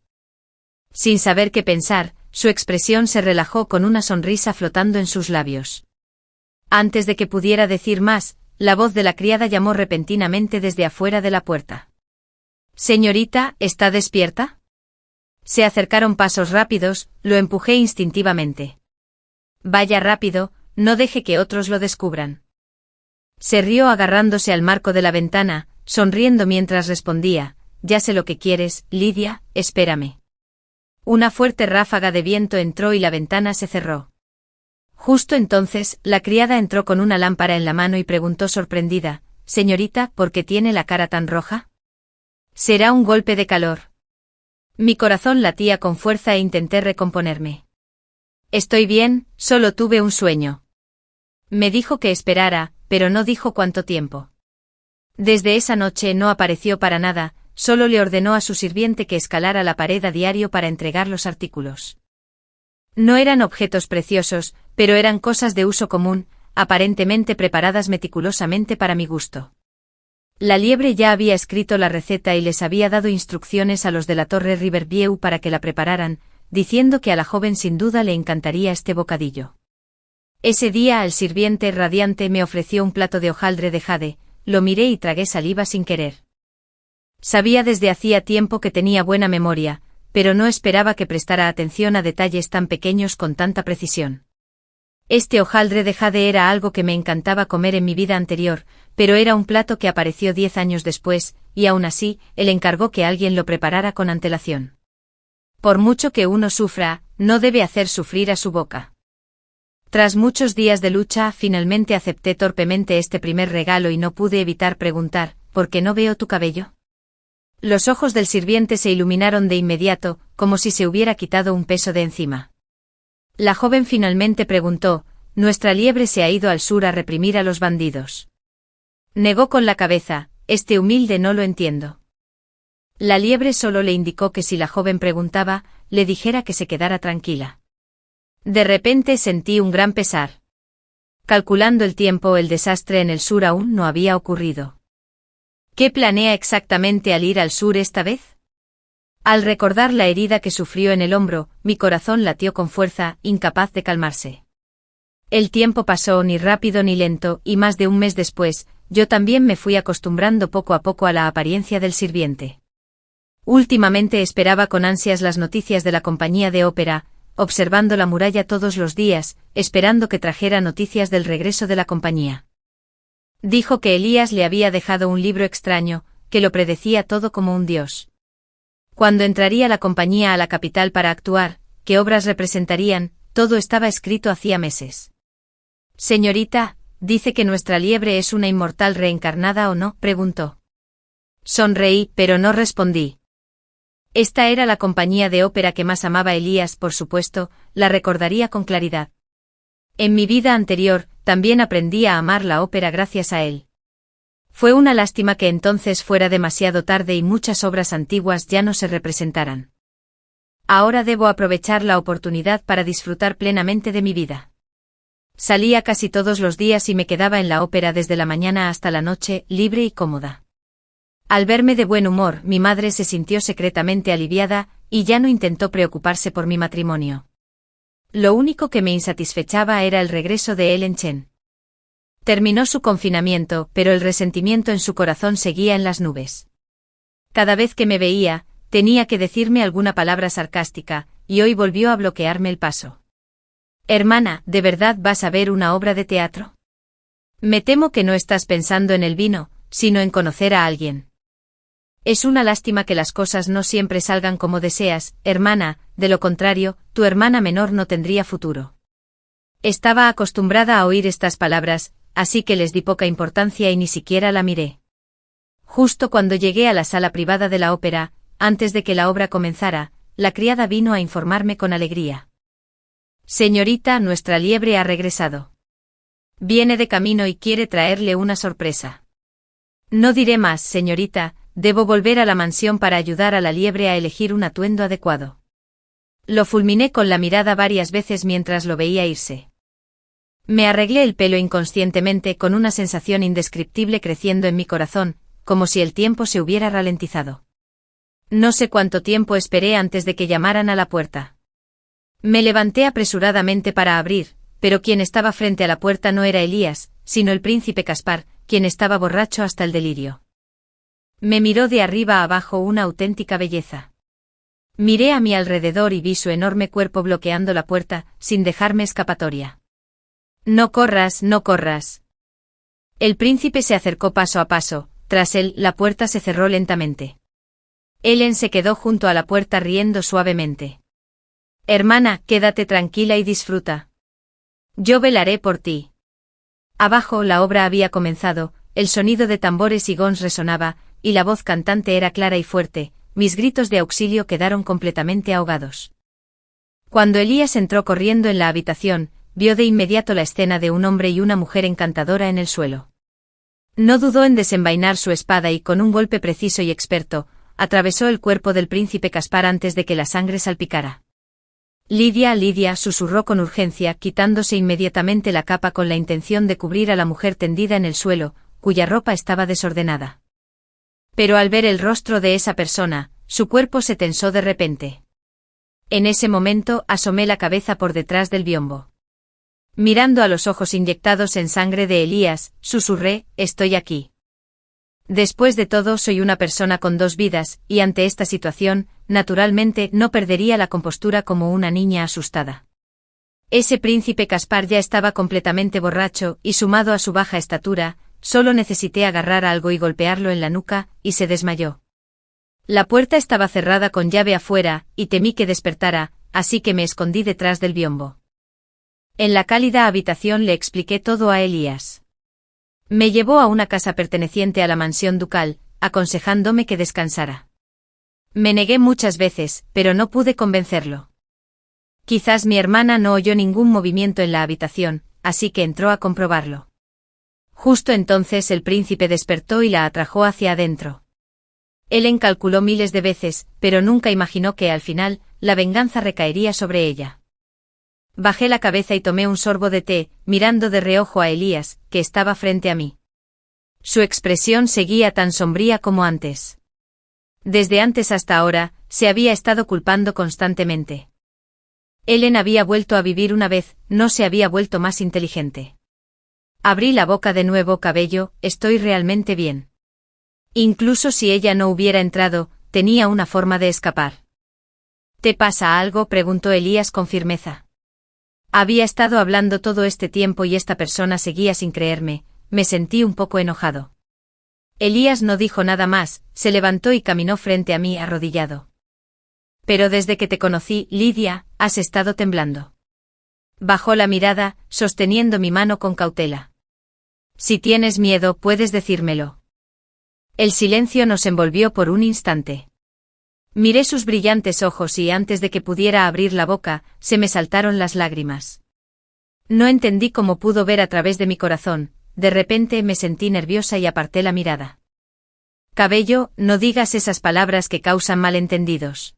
Sin saber qué pensar, su expresión se relajó con una sonrisa flotando en sus labios. Antes de que pudiera decir más, la voz de la criada llamó repentinamente desde afuera de la puerta. «Señorita, ¿está despierta?» Se acercaron pasos rápidos, lo empujé instintivamente. «Vaya rápido, no deje que otros lo descubran». Se rió agarrándose al marco de la ventana, sonriendo mientras respondía, «Ya sé lo que quieres, Lidia, espérame». Una fuerte ráfaga de viento entró y la ventana se cerró. Justo entonces, la criada entró con una lámpara en la mano y preguntó sorprendida, «Señorita, ¿por qué tiene la cara tan roja?» «Será un golpe de calor». Mi corazón latía con fuerza e intenté recomponerme. «Estoy bien, solo tuve un sueño». Me dijo que esperara, pero no dijo cuánto tiempo. Desde esa noche no apareció para nada, solo le ordenó a su sirviente que escalara la pared a diario para entregar los artículos. No eran objetos preciosos, pero eran cosas de uso común, aparentemente preparadas meticulosamente para mi gusto. La liebre ya había escrito la receta y les había dado instrucciones a los de la Torre Riverview para que la prepararan, diciendo que a la joven sin duda le encantaría este bocadillo. Ese día el sirviente radiante me ofreció un plato de hojaldre de jade, lo miré y tragué saliva sin querer. Sabía desde hacía tiempo que tenía buena memoria, pero no esperaba que prestara atención a detalles tan pequeños con tanta precisión. Este hojaldre de jade era algo que me encantaba comer en mi vida anterior, pero era un plato que apareció 10 años después, y aún así, él encargó que alguien lo preparara con antelación. Por mucho que uno sufra, no debe hacer sufrir a su boca. Tras muchos días de lucha, finalmente acepté torpemente este primer regalo y no pude evitar preguntar, ¿por qué no veo tu cabello? Los ojos del sirviente se iluminaron de inmediato, como si se hubiera quitado un peso de encima. La joven finalmente preguntó, «Nuestra liebre se ha ido al sur a reprimir a los bandidos». Negó con la cabeza, «Este humilde no lo entiendo». La liebre solo le indicó que si la joven preguntaba, le dijera que se quedara tranquila. De repente sentí un gran pesar. Calculando el tiempo, el desastre en el sur aún no había ocurrido. ¿Qué planea exactamente al ir al sur esta vez? Al recordar la herida que sufrió en el hombro, mi corazón latió con fuerza, incapaz de calmarse. El tiempo pasó ni rápido ni lento, y más de un mes después, yo también me fui acostumbrando poco a poco a la apariencia del sirviente. Últimamente esperaba con ansias las noticias de la compañía de ópera, observando la muralla todos los días, esperando que trajera noticias del regreso de la compañía. Dijo que Elías le había dejado un libro extraño, que lo predecía todo como un dios. Cuando entraría la compañía a la capital para actuar, qué obras representarían, todo estaba escrito hacía meses. «Señorita, ¿dice que nuestra liebre es una inmortal reencarnada o no?», preguntó. Sonreí, pero no respondí. Esta era la compañía de ópera que más amaba Elías, por supuesto, la recordaría con claridad. En mi vida anterior, también aprendí a amar la ópera gracias a él. Fue una lástima que entonces fuera demasiado tarde y muchas obras antiguas ya no se representaran. Ahora debo aprovechar la oportunidad para disfrutar plenamente de mi vida. Salía casi todos los días y me quedaba en la ópera desde la mañana hasta la noche, libre y cómoda. Al verme de buen humor, mi madre se sintió secretamente aliviada, y ya no intentó preocuparse por mi matrimonio. Lo único que me insatisfechaba era el regreso de él en Chen. Terminó su confinamiento, pero el resentimiento en su corazón seguía en las nubes. Cada vez que me veía, tenía que decirme alguna palabra sarcástica, y hoy volvió a bloquearme el paso. Hermana, ¿de verdad vas a ver una obra de teatro? Me temo que no estás pensando en el vino, sino en conocer a alguien. Es una lástima que las cosas no siempre salgan como deseas, hermana, de lo contrario, tu hermana menor no tendría futuro. Estaba acostumbrada a oír estas palabras, así que les di poca importancia y ni siquiera la miré. Justo cuando llegué a la sala privada de la ópera, antes de que la obra comenzara, la criada vino a informarme con alegría. Señorita, nuestra liebre ha regresado. Viene de camino y quiere traerle una sorpresa. No diré más, señorita, debo volver a la mansión para ayudar a la liebre a elegir un atuendo adecuado. Lo fulminé con la mirada varias veces mientras lo veía irse. Me arreglé el pelo inconscientemente con una sensación indescriptible creciendo en mi corazón, como si el tiempo se hubiera ralentizado. No sé cuánto tiempo esperé antes de que llamaran a la puerta. Me levanté apresuradamente para abrir, pero quien estaba frente a la puerta no era Elías, sino el príncipe Caspar, quien estaba borracho hasta el delirio. Me miró de arriba a abajo una auténtica belleza. Miré a mi alrededor y vi su enorme cuerpo bloqueando la puerta, sin dejarme escapatoria. No corras, no corras. El príncipe se acercó paso a paso, tras él la puerta se cerró lentamente. Helen se quedó junto a la puerta riendo suavemente. Hermana, quédate tranquila y disfruta. Yo velaré por ti. Abajo la obra había comenzado, el sonido de tambores y gons resonaba, y la voz cantante era clara y fuerte, mis gritos de auxilio quedaron completamente ahogados. Cuando Elías entró corriendo en la habitación, vio de inmediato la escena de un hombre y una mujer encantadora en el suelo. No dudó en desenvainar su espada y con un golpe preciso y experto, atravesó el cuerpo del príncipe Caspar antes de que la sangre salpicara. Lidia, Lidia, susurró con urgencia, quitándose inmediatamente la capa con la intención de cubrir a la mujer tendida en el suelo, cuya ropa estaba desordenada. Pero al ver el rostro de esa persona, su cuerpo se tensó de repente. En ese momento asomé la cabeza por detrás del biombo. Mirando a los ojos inyectados en sangre de Elías, susurré, estoy aquí. Después de todo soy una persona con dos vidas, y ante esta situación, naturalmente no perdería la compostura como una niña asustada. Ese príncipe Caspar ya estaba completamente borracho, y sumado a su baja estatura, solo necesité agarrar algo y golpearlo en la nuca, y se desmayó. La puerta estaba cerrada con llave afuera, y temí que despertara, así que me escondí detrás del biombo. En la cálida habitación le expliqué todo a Elías. Me llevó a una casa perteneciente a la mansión ducal, aconsejándome que descansara. Me negué muchas veces, pero no pude convencerlo. Quizás mi hermana no oyó ningún movimiento en la habitación, así que entró a comprobarlo. Justo entonces el príncipe despertó y la atrajo hacia adentro. Helen calculó miles de veces, pero nunca imaginó que al final, la venganza recaería sobre ella. Bajé la cabeza y tomé un sorbo de té, mirando de reojo a Elías, que estaba frente a mí. Su expresión seguía tan sombría como antes. Desde antes hasta ahora, se había estado culpando constantemente. Helen había vuelto a vivir una vez, no se había vuelto más inteligente. Abrí la boca de nuevo, cabello, estoy realmente bien. Incluso si ella no hubiera entrado, tenía una forma de escapar. ¿Te pasa algo?, preguntó Elías con firmeza. Había estado hablando todo este tiempo y esta persona seguía sin creerme, me sentí un poco enojado. Elías no dijo nada más, se levantó y caminó frente a mí arrodillado. Pero desde que te conocí, Lidia, has estado temblando. Bajó la mirada, sosteniendo mi mano con cautela. Si tienes miedo, puedes decírmelo. El silencio nos envolvió por un instante. Miré sus brillantes ojos y antes de que pudiera abrir la boca, se me saltaron las lágrimas. No entendí cómo pudo ver a través de mi corazón, de repente me sentí nerviosa y aparté la mirada. Cabello, no digas esas palabras que causan malentendidos.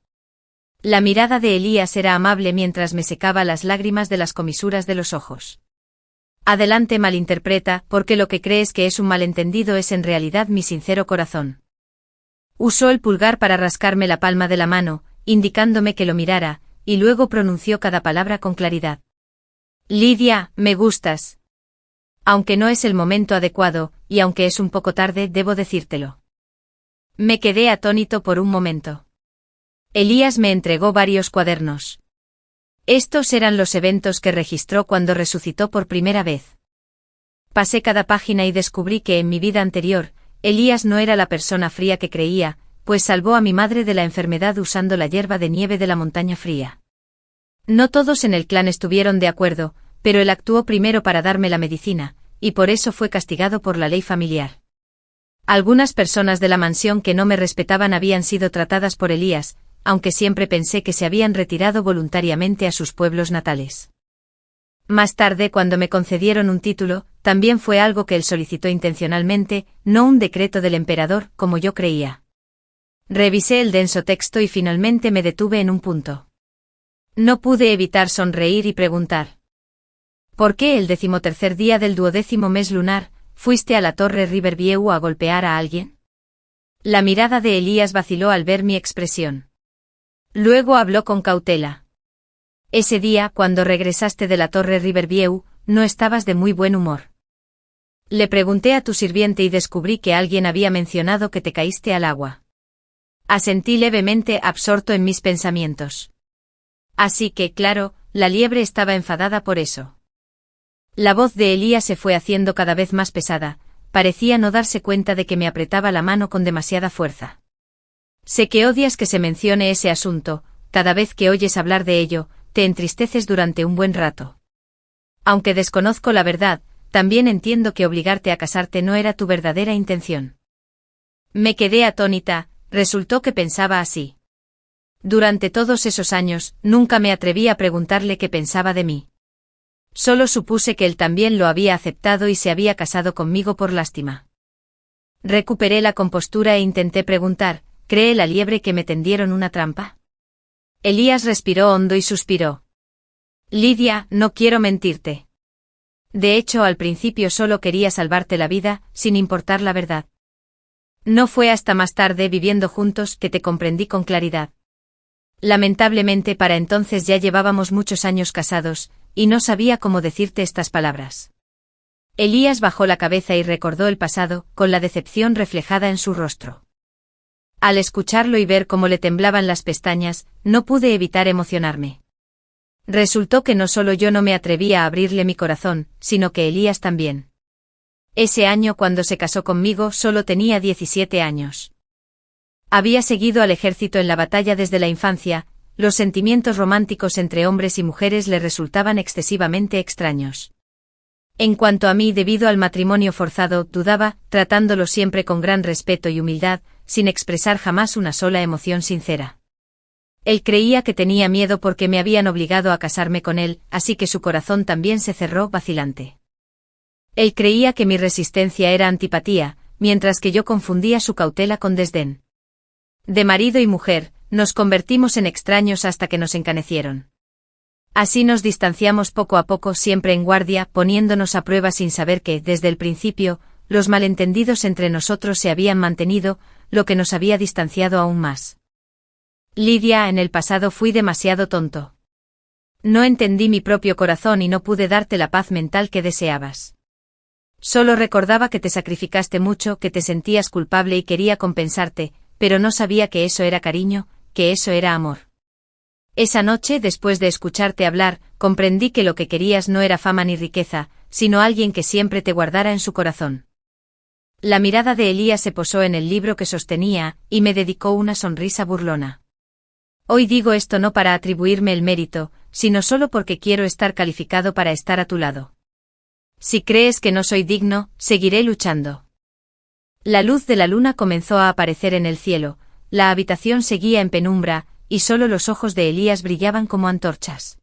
La mirada de Elías era amable mientras me secaba las lágrimas de las comisuras de los ojos. Adelante, malinterpreta, porque lo que crees que es un malentendido es en realidad mi sincero corazón. Usó el pulgar para rascarme la palma de la mano, indicándome que lo mirara, y luego pronunció cada palabra con claridad. Lidia, me gustas. Aunque no es el momento adecuado, y aunque es un poco tarde, debo decírtelo. Me quedé atónito por un momento. Elías me entregó varios cuadernos. Estos eran los eventos que registró cuando resucitó por primera vez. Pasé cada página y descubrí que en mi vida anterior, Elías no era la persona fría que creía, pues salvó a mi madre de la enfermedad usando la hierba de nieve de la montaña fría. No todos en el clan estuvieron de acuerdo, pero él actuó primero para darme la medicina, y por eso fue castigado por la ley familiar. Algunas personas de la mansión que no me respetaban habían sido tratadas por Elías, aunque siempre pensé que se habían retirado voluntariamente a sus pueblos natales. Más tarde, cuando me concedieron un título, también fue algo que él solicitó intencionalmente, no un decreto del emperador, como yo creía. Revisé el denso texto y finalmente me detuve en un punto. No pude evitar sonreír y preguntar. ¿Por qué el 13º día del 12º mes lunar, fuiste a la torre Riverview a golpear a alguien? La mirada de Elías vaciló al ver mi expresión. Luego habló con cautela. Ese día, cuando regresaste de la torre Riverview, no estabas de muy buen humor. Le pregunté a tu sirviente y descubrí que alguien había mencionado que te caíste al agua. Asentí levemente, absorto en mis pensamientos. Así que, claro, la liebre estaba enfadada por eso. La voz de Elías se fue haciendo cada vez más pesada, parecía no darse cuenta de que me apretaba la mano con demasiada fuerza. Sé que odias que se mencione ese asunto, cada vez que oyes hablar de ello, te entristeces durante un buen rato. Aunque desconozco la verdad, también entiendo que obligarte a casarte no era tu verdadera intención. Me quedé atónita, resultó que pensaba así. Durante todos esos años, nunca me atreví a preguntarle qué pensaba de mí. Solo supuse que él también lo había aceptado y se había casado conmigo por lástima. Recuperé la compostura e intenté preguntar, ¿cree la liebre que me tendieron una trampa? Elías respiró hondo y suspiró. Lidia, no quiero mentirte. De hecho, al principio solo quería salvarte la vida, sin importar la verdad. No fue hasta más tarde, viviendo juntos, que te comprendí con claridad. Lamentablemente para entonces ya llevábamos muchos años casados, y no sabía cómo decirte estas palabras. Elías bajó la cabeza y recordó el pasado, con la decepción reflejada en su rostro. Al escucharlo y ver cómo le temblaban las pestañas, no pude evitar emocionarme. Resultó que no solo yo no me atrevía a abrirle mi corazón, sino que Elías también. Ese año cuando se casó conmigo solo tenía 17 años. Había seguido al ejército en la batalla desde la infancia, los sentimientos románticos entre hombres y mujeres le resultaban excesivamente extraños. En cuanto a mí, debido al matrimonio forzado, dudaba, tratándolo siempre con gran respeto y humildad, sin expresar jamás una sola emoción sincera. Él creía que tenía miedo porque me habían obligado a casarme con él, así que su corazón también se cerró vacilante. Él creía que mi resistencia era antipatía, mientras que yo confundía su cautela con desdén. De marido y mujer, nos convertimos en extraños hasta que nos encanecieron. Así nos distanciamos poco a poco, siempre en guardia, poniéndonos a prueba sin saber que, desde el principio, los malentendidos entre nosotros se habían mantenido, lo que nos había distanciado aún más. Lidia, en el pasado fui demasiado tonto. No entendí mi propio corazón y no pude darte la paz mental que deseabas. Solo recordaba que te sacrificaste mucho, que te sentías culpable y quería compensarte, pero no sabía que eso era cariño, que eso era amor. Esa noche, después de escucharte hablar, comprendí que lo que querías no era fama ni riqueza, sino alguien que siempre te guardara en su corazón. La mirada de Elías se posó en el libro que sostenía, y me dedicó una sonrisa burlona. Hoy digo esto no para atribuirme el mérito, sino solo porque quiero estar calificado para estar a tu lado. Si crees que no soy digno, seguiré luchando. La luz de la luna comenzó a aparecer en el cielo, la habitación seguía en penumbra, y solo los ojos de Elías brillaban como antorchas.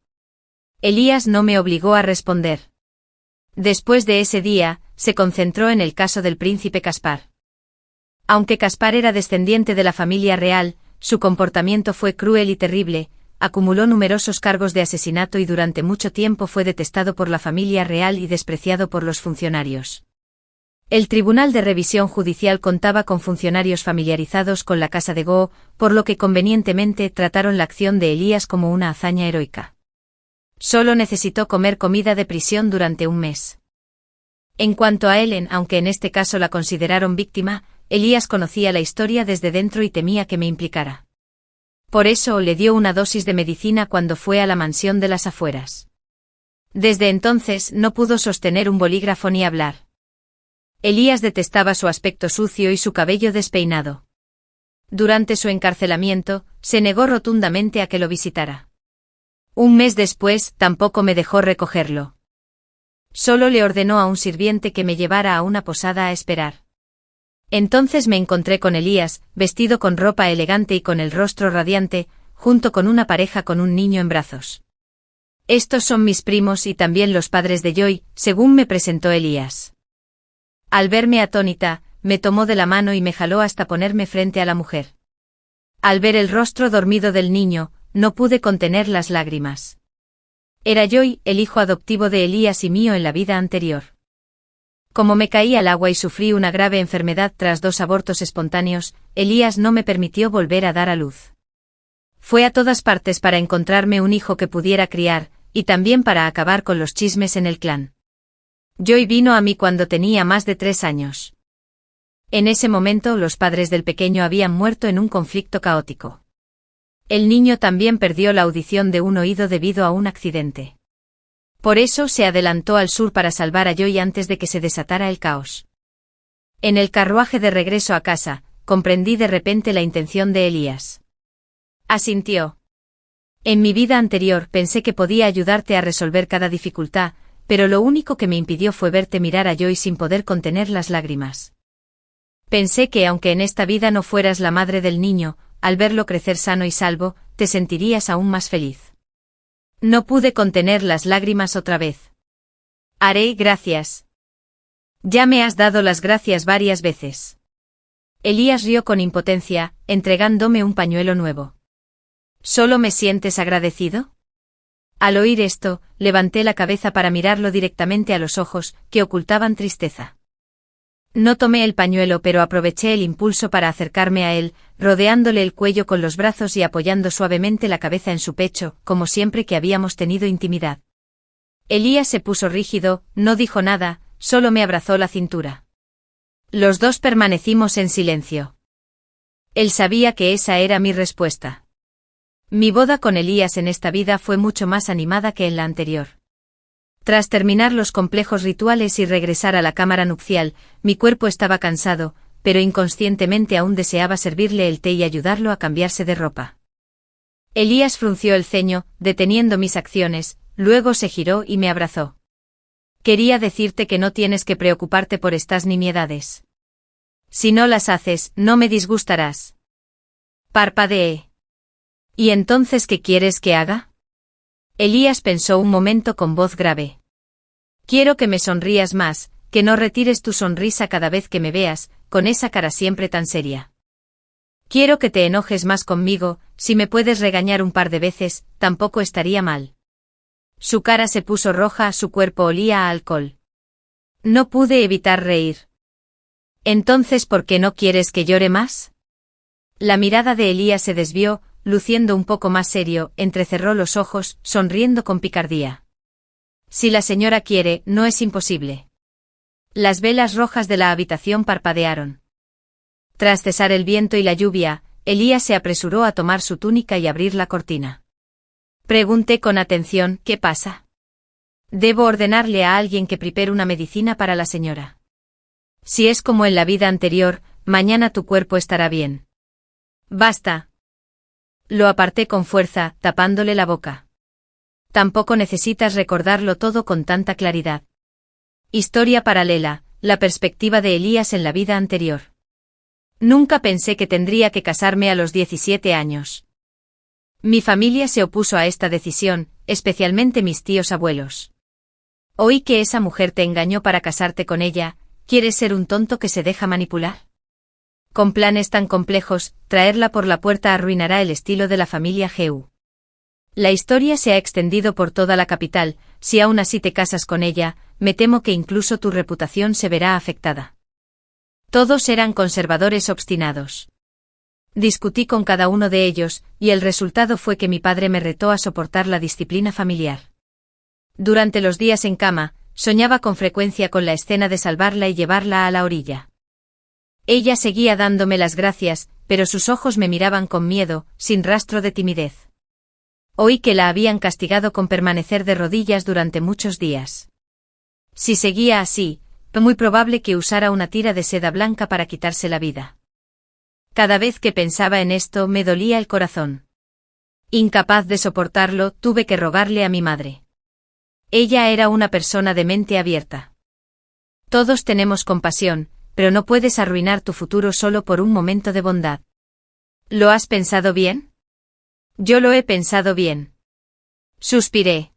Elías no me obligó a responder. Después de ese día, se concentró en el caso del príncipe Caspar. Aunque Caspar era descendiente de la familia real, su comportamiento fue cruel y terrible, acumuló numerosos cargos de asesinato y durante mucho tiempo fue detestado por la familia real y despreciado por los funcionarios. El Tribunal de Revisión Judicial contaba con funcionarios familiarizados con la Casa de Goo, por lo que convenientemente trataron la acción de Elías como una hazaña heroica. Solo necesitó comer comida de prisión durante un mes. En cuanto a Ellen, aunque en este caso la consideraron víctima, Elías conocía la historia desde dentro y temía que me implicara. Por eso le dio una dosis de medicina cuando fue a la mansión de las afueras. Desde entonces no pudo sostener un bolígrafo ni hablar. Elías detestaba su aspecto sucio y su cabello despeinado. Durante su encarcelamiento, se negó rotundamente a que lo visitara. Un mes después, tampoco me dejó recogerlo. Solo le ordenó a un sirviente que me llevara a una posada a esperar. Entonces me encontré con Elías, vestido con ropa elegante y con el rostro radiante, junto con una pareja con un niño en brazos. Estos son mis primos y también los padres de Joy, según me presentó Elías. Al verme atónita, me tomó de la mano y me jaló hasta ponerme frente a la mujer. Al ver el rostro dormido del niño, no pude contener las lágrimas. Era Joy, el hijo adoptivo de Elías y mío en la vida anterior. Como me caí al agua y sufrí una grave enfermedad tras 2 abortos espontáneos, Elías no me permitió volver a dar a luz. Fue a todas partes para encontrarme un hijo que pudiera criar, y también para acabar con los chismes en el clan. Joy vino a mí cuando tenía más de 3 años. En ese momento los padres del pequeño habían muerto en un conflicto caótico. El niño también perdió la audición de un oído debido a un accidente. Por eso se adelantó al sur para salvar a Joy antes de que se desatara el caos. En el carruaje de regreso a casa, comprendí de repente la intención de Elías. Asintió. En mi vida anterior pensé que podía ayudarte a resolver cada dificultad, pero lo único que me impidió fue verte mirar a Joy sin poder contener las lágrimas. Pensé que aunque en esta vida no fueras la madre del niño, al verlo crecer sano y salvo, te sentirías aún más feliz. No pude contener las lágrimas otra vez. Haré gracias. Ya me has dado las gracias varias veces. Elías rió con impotencia, entregándome un pañuelo nuevo. ¿Solo me sientes agradecido? Al oír esto, levanté la cabeza para mirarlo directamente a los ojos, que ocultaban tristeza. No tomé el pañuelo, pero aproveché el impulso para acercarme a él, rodeándole el cuello con los brazos y apoyando suavemente la cabeza en su pecho, como siempre que habíamos tenido intimidad. Elías se puso rígido, no dijo nada, solo me abrazó la cintura. Los dos permanecimos en silencio. Él sabía que esa era mi respuesta. Mi boda con Elías en esta vida fue mucho más animada que en la anterior. Tras terminar los complejos rituales y regresar a la cámara nupcial, mi cuerpo estaba cansado, pero inconscientemente aún deseaba servirle el té y ayudarlo a cambiarse de ropa. Elías frunció el ceño, deteniendo mis acciones, luego se giró y me abrazó. Quería decirte que no tienes que preocuparte por estas nimiedades. Si no las haces, no me disgustarás. Parpadeé. ¿Y entonces qué quieres que haga? Elías pensó un momento con voz grave. Quiero que me sonrías más, que no retires tu sonrisa cada vez que me veas, con esa cara siempre tan seria. Quiero que te enojes más conmigo, si me puedes regañar un par de veces, tampoco estaría mal. Su cara se puso roja, su cuerpo olía a alcohol. No pude evitar reír. ¿Entonces por qué no quieres que llore más? La mirada de Elías se desvió, luciendo un poco más serio, entrecerró los ojos, sonriendo con picardía. Si la señora quiere, no es imposible. Las velas rojas de la habitación parpadearon. Tras cesar el viento y la lluvia, Elías se apresuró a tomar su túnica y abrir la cortina. Pregunté con atención, ¿qué pasa? Debo ordenarle a alguien que prepare una medicina para la señora. Si es como en la vida anterior, mañana tu cuerpo estará bien. Basta. Lo aparté con fuerza, tapándole la boca. Tampoco necesitas recordarlo todo con tanta claridad. Historia paralela, la perspectiva de Elías en la vida anterior. Nunca pensé que tendría que casarme a los 17 años. Mi familia se opuso a esta decisión, especialmente mis tíos abuelos. Oí que esa mujer te engañó para casarte con ella. ¿Quieres ser un tonto que se deja manipular? Con planes tan complejos, traerla por la puerta arruinará el estilo de la familia Geu. La historia se ha extendido por toda la capital, si aún así te casas con ella, me temo que incluso tu reputación se verá afectada. Todos eran conservadores obstinados. Discutí con cada uno de ellos, y el resultado fue que mi padre me retó a soportar la disciplina familiar. Durante los días en cama, soñaba con frecuencia con la escena de salvarla y llevarla a la orilla. Ella seguía dándome las gracias, pero sus ojos me miraban con miedo, sin rastro de timidez. Oí que la habían castigado con permanecer de rodillas durante muchos días. Si seguía así, fue muy probable que usara una tira de seda blanca para quitarse la vida. Cada vez que pensaba en esto me dolía el corazón. Incapaz de soportarlo, tuve que rogarle a mi madre. Ella era una persona de mente abierta. Todos tenemos compasión, pero no puedes arruinar tu futuro solo por un momento de bondad. ¿Lo has pensado bien? Yo lo he pensado bien. Suspiré.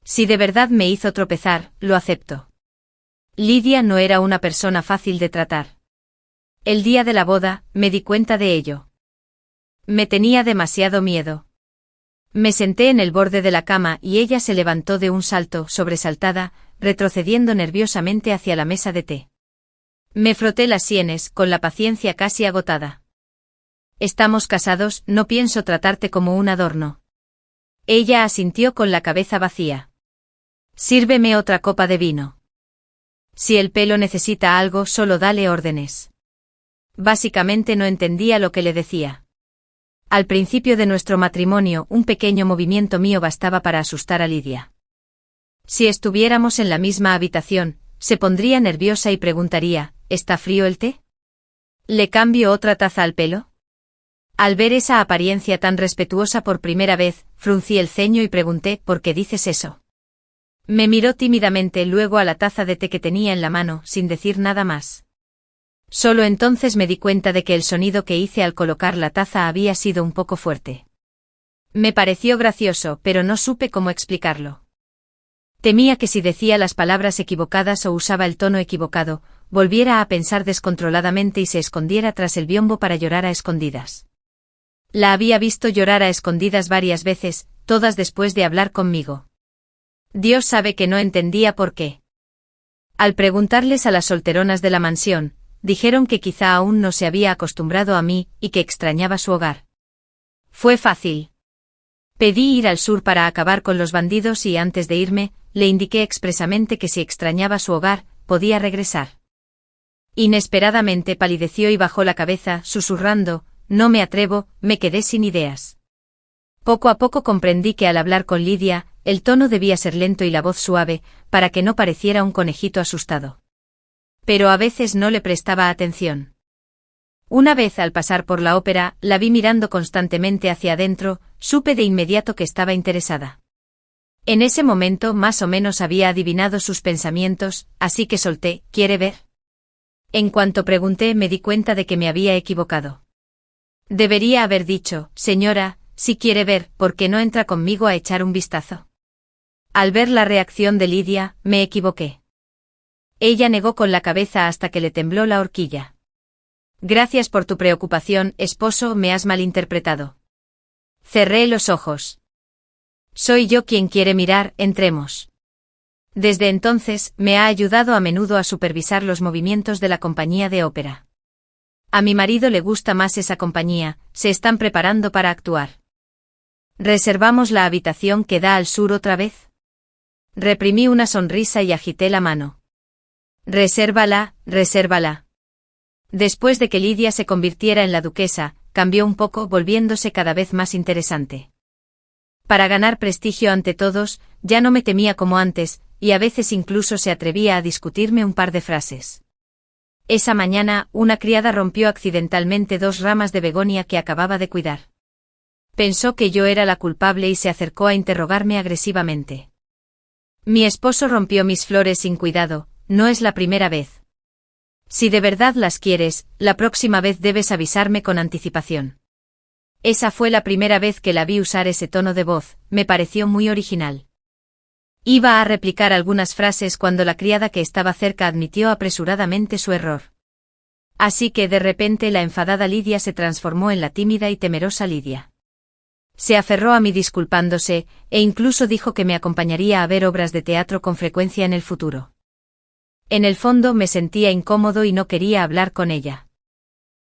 Si de verdad me hizo tropezar, lo acepto. Lidia no era una persona fácil de tratar. El día de la boda, me di cuenta de ello. Me tenía demasiado miedo. Me senté en el borde de la cama y ella se levantó de un salto, sobresaltada, retrocediendo nerviosamente hacia la mesa de té. Me froté las sienes, con la paciencia casi agotada. Estamos casados, no pienso tratarte como un adorno. Ella asintió con la cabeza vacía. Sírveme otra copa de vino. Si el pelo necesita algo, solo dale órdenes. Básicamente no entendía lo que le decía. Al principio de nuestro matrimonio, un pequeño movimiento mío bastaba para asustar a Lidia. Si estuviéramos en la misma habitación, se pondría nerviosa y preguntaría, ¿está frío el té? ¿Le cambio otra taza al pelo? Al ver esa apariencia tan respetuosa por primera vez, fruncí el ceño y pregunté, ¿por qué dices eso? Me miró tímidamente luego a la taza de té que tenía en la mano, sin decir nada más. Solo entonces me di cuenta de que el sonido que hice al colocar la taza había sido un poco fuerte. Me pareció gracioso, pero no supe cómo explicarlo. Temía que si decía las palabras equivocadas o usaba el tono equivocado, volviera a pensar descontroladamente y se escondiera tras el biombo para llorar a escondidas. La había visto llorar a escondidas varias veces, todas después de hablar conmigo. Dios sabe que no entendía por qué. Al preguntarles a las solteronas de la mansión, dijeron que quizá aún no se había acostumbrado a mí y que extrañaba su hogar. Fue fácil. Pedí ir al sur para acabar con los bandidos y antes de irme, le indiqué expresamente que si extrañaba su hogar, podía regresar. Inesperadamente palideció y bajó la cabeza, susurrando, no me atrevo, me quedé sin ideas. Poco a poco comprendí que al hablar con Lidia, el tono debía ser lento y la voz suave, para que no pareciera un conejito asustado. Pero a veces no le prestaba atención. Una vez al pasar por la ópera, la vi mirando constantemente hacia adentro, supe de inmediato que estaba interesada. En ese momento más o menos había adivinado sus pensamientos, así que solté, ¿quiere ver? En cuanto pregunté me di cuenta de que me había equivocado. Debería haber dicho, señora, si quiere ver, ¿por qué no entra conmigo a echar un vistazo? Al ver la reacción de Lidia, me equivoqué. Ella negó con la cabeza hasta que le tembló la horquilla. Gracias por tu preocupación, esposo, me has malinterpretado. Cerré los ojos. Soy yo quien quiere mirar, entremos. Desde entonces, me ha ayudado a menudo a supervisar los movimientos de la compañía de ópera. A mi marido le gusta más esa compañía, se están preparando para actuar. ¿Reservamos la habitación que da al sur otra vez? Reprimí una sonrisa y agité la mano. Resérvala, resérvala. Después de que Lidia se convirtiera en la duquesa, cambió un poco, volviéndose cada vez más interesante. Para ganar prestigio ante todos, ya no me temía como antes, y a veces incluso se atrevía a discutirme un par de frases. Esa mañana, una criada rompió accidentalmente 2 ramas de begonia que acababa de cuidar. Pensó que yo era la culpable y se acercó a interrogarme agresivamente. Mi esposo rompió mis flores sin cuidado, no es la primera vez. Si de verdad las quieres, la próxima vez debes avisarme con anticipación. Esa fue la primera vez que la vi usar ese tono de voz, me pareció muy original. Iba a replicar algunas frases cuando la criada que estaba cerca admitió apresuradamente su error. Así que de repente la enfadada Lidia se transformó en la tímida y temerosa Lidia. Se aferró a mí disculpándose, e incluso dijo que me acompañaría a ver obras de teatro con frecuencia en el futuro. En el fondo me sentía incómodo y no quería hablar con ella.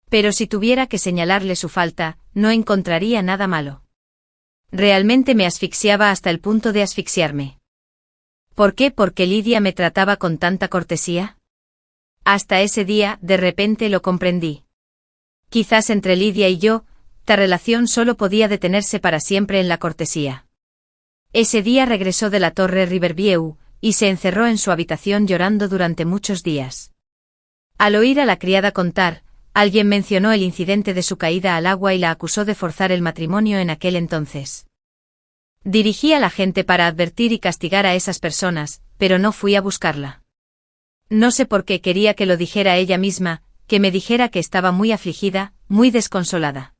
Pero si tuviera que señalarle su falta, no encontraría nada malo. Realmente me asfixiaba hasta el punto de asfixiarme. ¿Por qué? ¿Porque Lidia me trataba con tanta cortesía? Hasta ese día, de repente lo comprendí. Quizás entre Lidia y yo, esta relación solo podía detenerse para siempre en la cortesía. Ese día regresó de la torre Riverview, y se encerró en su habitación llorando durante muchos días. Al oír a la criada contar, alguien mencionó el incidente de su caída al agua y la acusó de forzar el matrimonio en aquel entonces. Dirigí a la gente para advertir y castigar a esas personas, pero no fui a buscarla. No sé por qué quería que lo dijera ella misma, que me dijera que estaba muy afligida, muy desconsolada.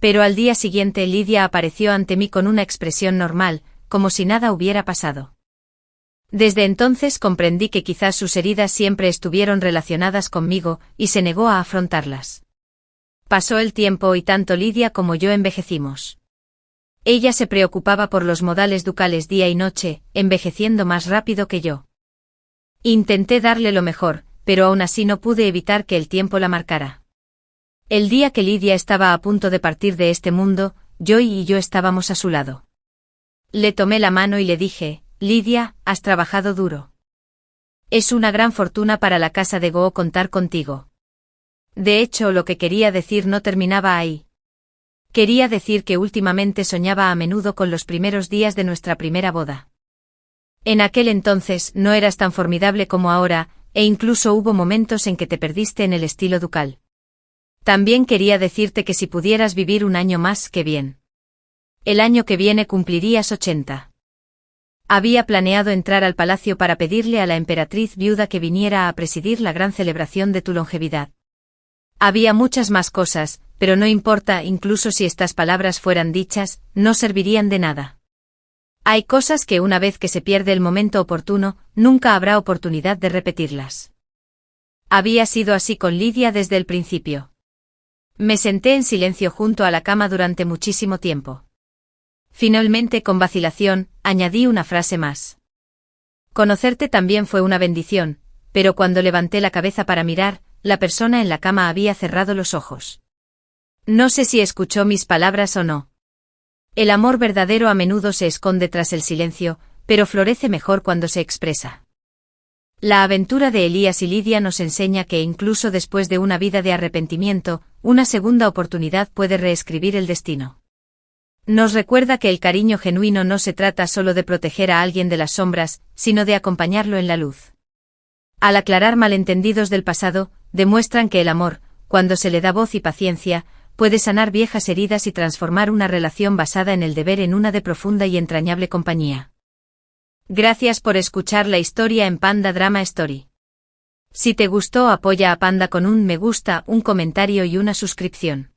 Pero al día siguiente Lidia apareció ante mí con una expresión normal, como si nada hubiera pasado. Desde entonces comprendí que quizás sus heridas siempre estuvieron relacionadas conmigo, y se negó a afrontarlas. Pasó el tiempo y tanto Lidia como yo envejecimos. Ella se preocupaba por los modales ducales día y noche, envejeciendo más rápido que yo. Intenté darle lo mejor, pero aún así no pude evitar que el tiempo la marcara. El día que Lidia estaba a punto de partir de este mundo, Joy y yo estábamos a su lado. Le tomé la mano y le dije, Lidia, has trabajado duro. Es una gran fortuna para la casa de Goo contar contigo. De hecho, lo que quería decir no terminaba ahí. Quería decir que últimamente soñaba a menudo con los primeros días de nuestra primera boda. En aquel entonces no eras tan formidable como ahora, e incluso hubo momentos en que te perdiste en el estilo ducal. También quería decirte que si pudieras vivir un año más, qué bien. El año que viene cumplirías 80. Había planeado entrar al palacio para pedirle a la emperatriz viuda que viniera a presidir la gran celebración de tu longevidad. Había muchas más cosas, pero no importa, incluso si estas palabras fueran dichas, no servirían de nada. Hay cosas que una vez que se pierde el momento oportuno, nunca habrá oportunidad de repetirlas. Había sido así con Lidia desde el principio. Me senté en silencio junto a la cama durante muchísimo tiempo. Finalmente, con vacilación, añadí una frase más. Conocerte también fue una bendición, pero cuando levanté la cabeza para mirar, la persona en la cama había cerrado los ojos. No sé si escuchó mis palabras o no. El amor verdadero a menudo se esconde tras el silencio, pero florece mejor cuando se expresa. La aventura de Elías y Lidia nos enseña que incluso después de una vida de arrepentimiento, una segunda oportunidad puede reescribir el destino. Nos recuerda que el cariño genuino no se trata solo de proteger a alguien de las sombras, sino de acompañarlo en la luz. Al aclarar malentendidos del pasado, demuestran que el amor, cuando se le da voz y paciencia, puede sanar viejas heridas y transformar una relación basada en el deber en una de profunda y entrañable compañía. Gracias por escuchar la historia en Panda Drama Story. Si te gustó, apoya a Panda con un me gusta, un comentario y una suscripción.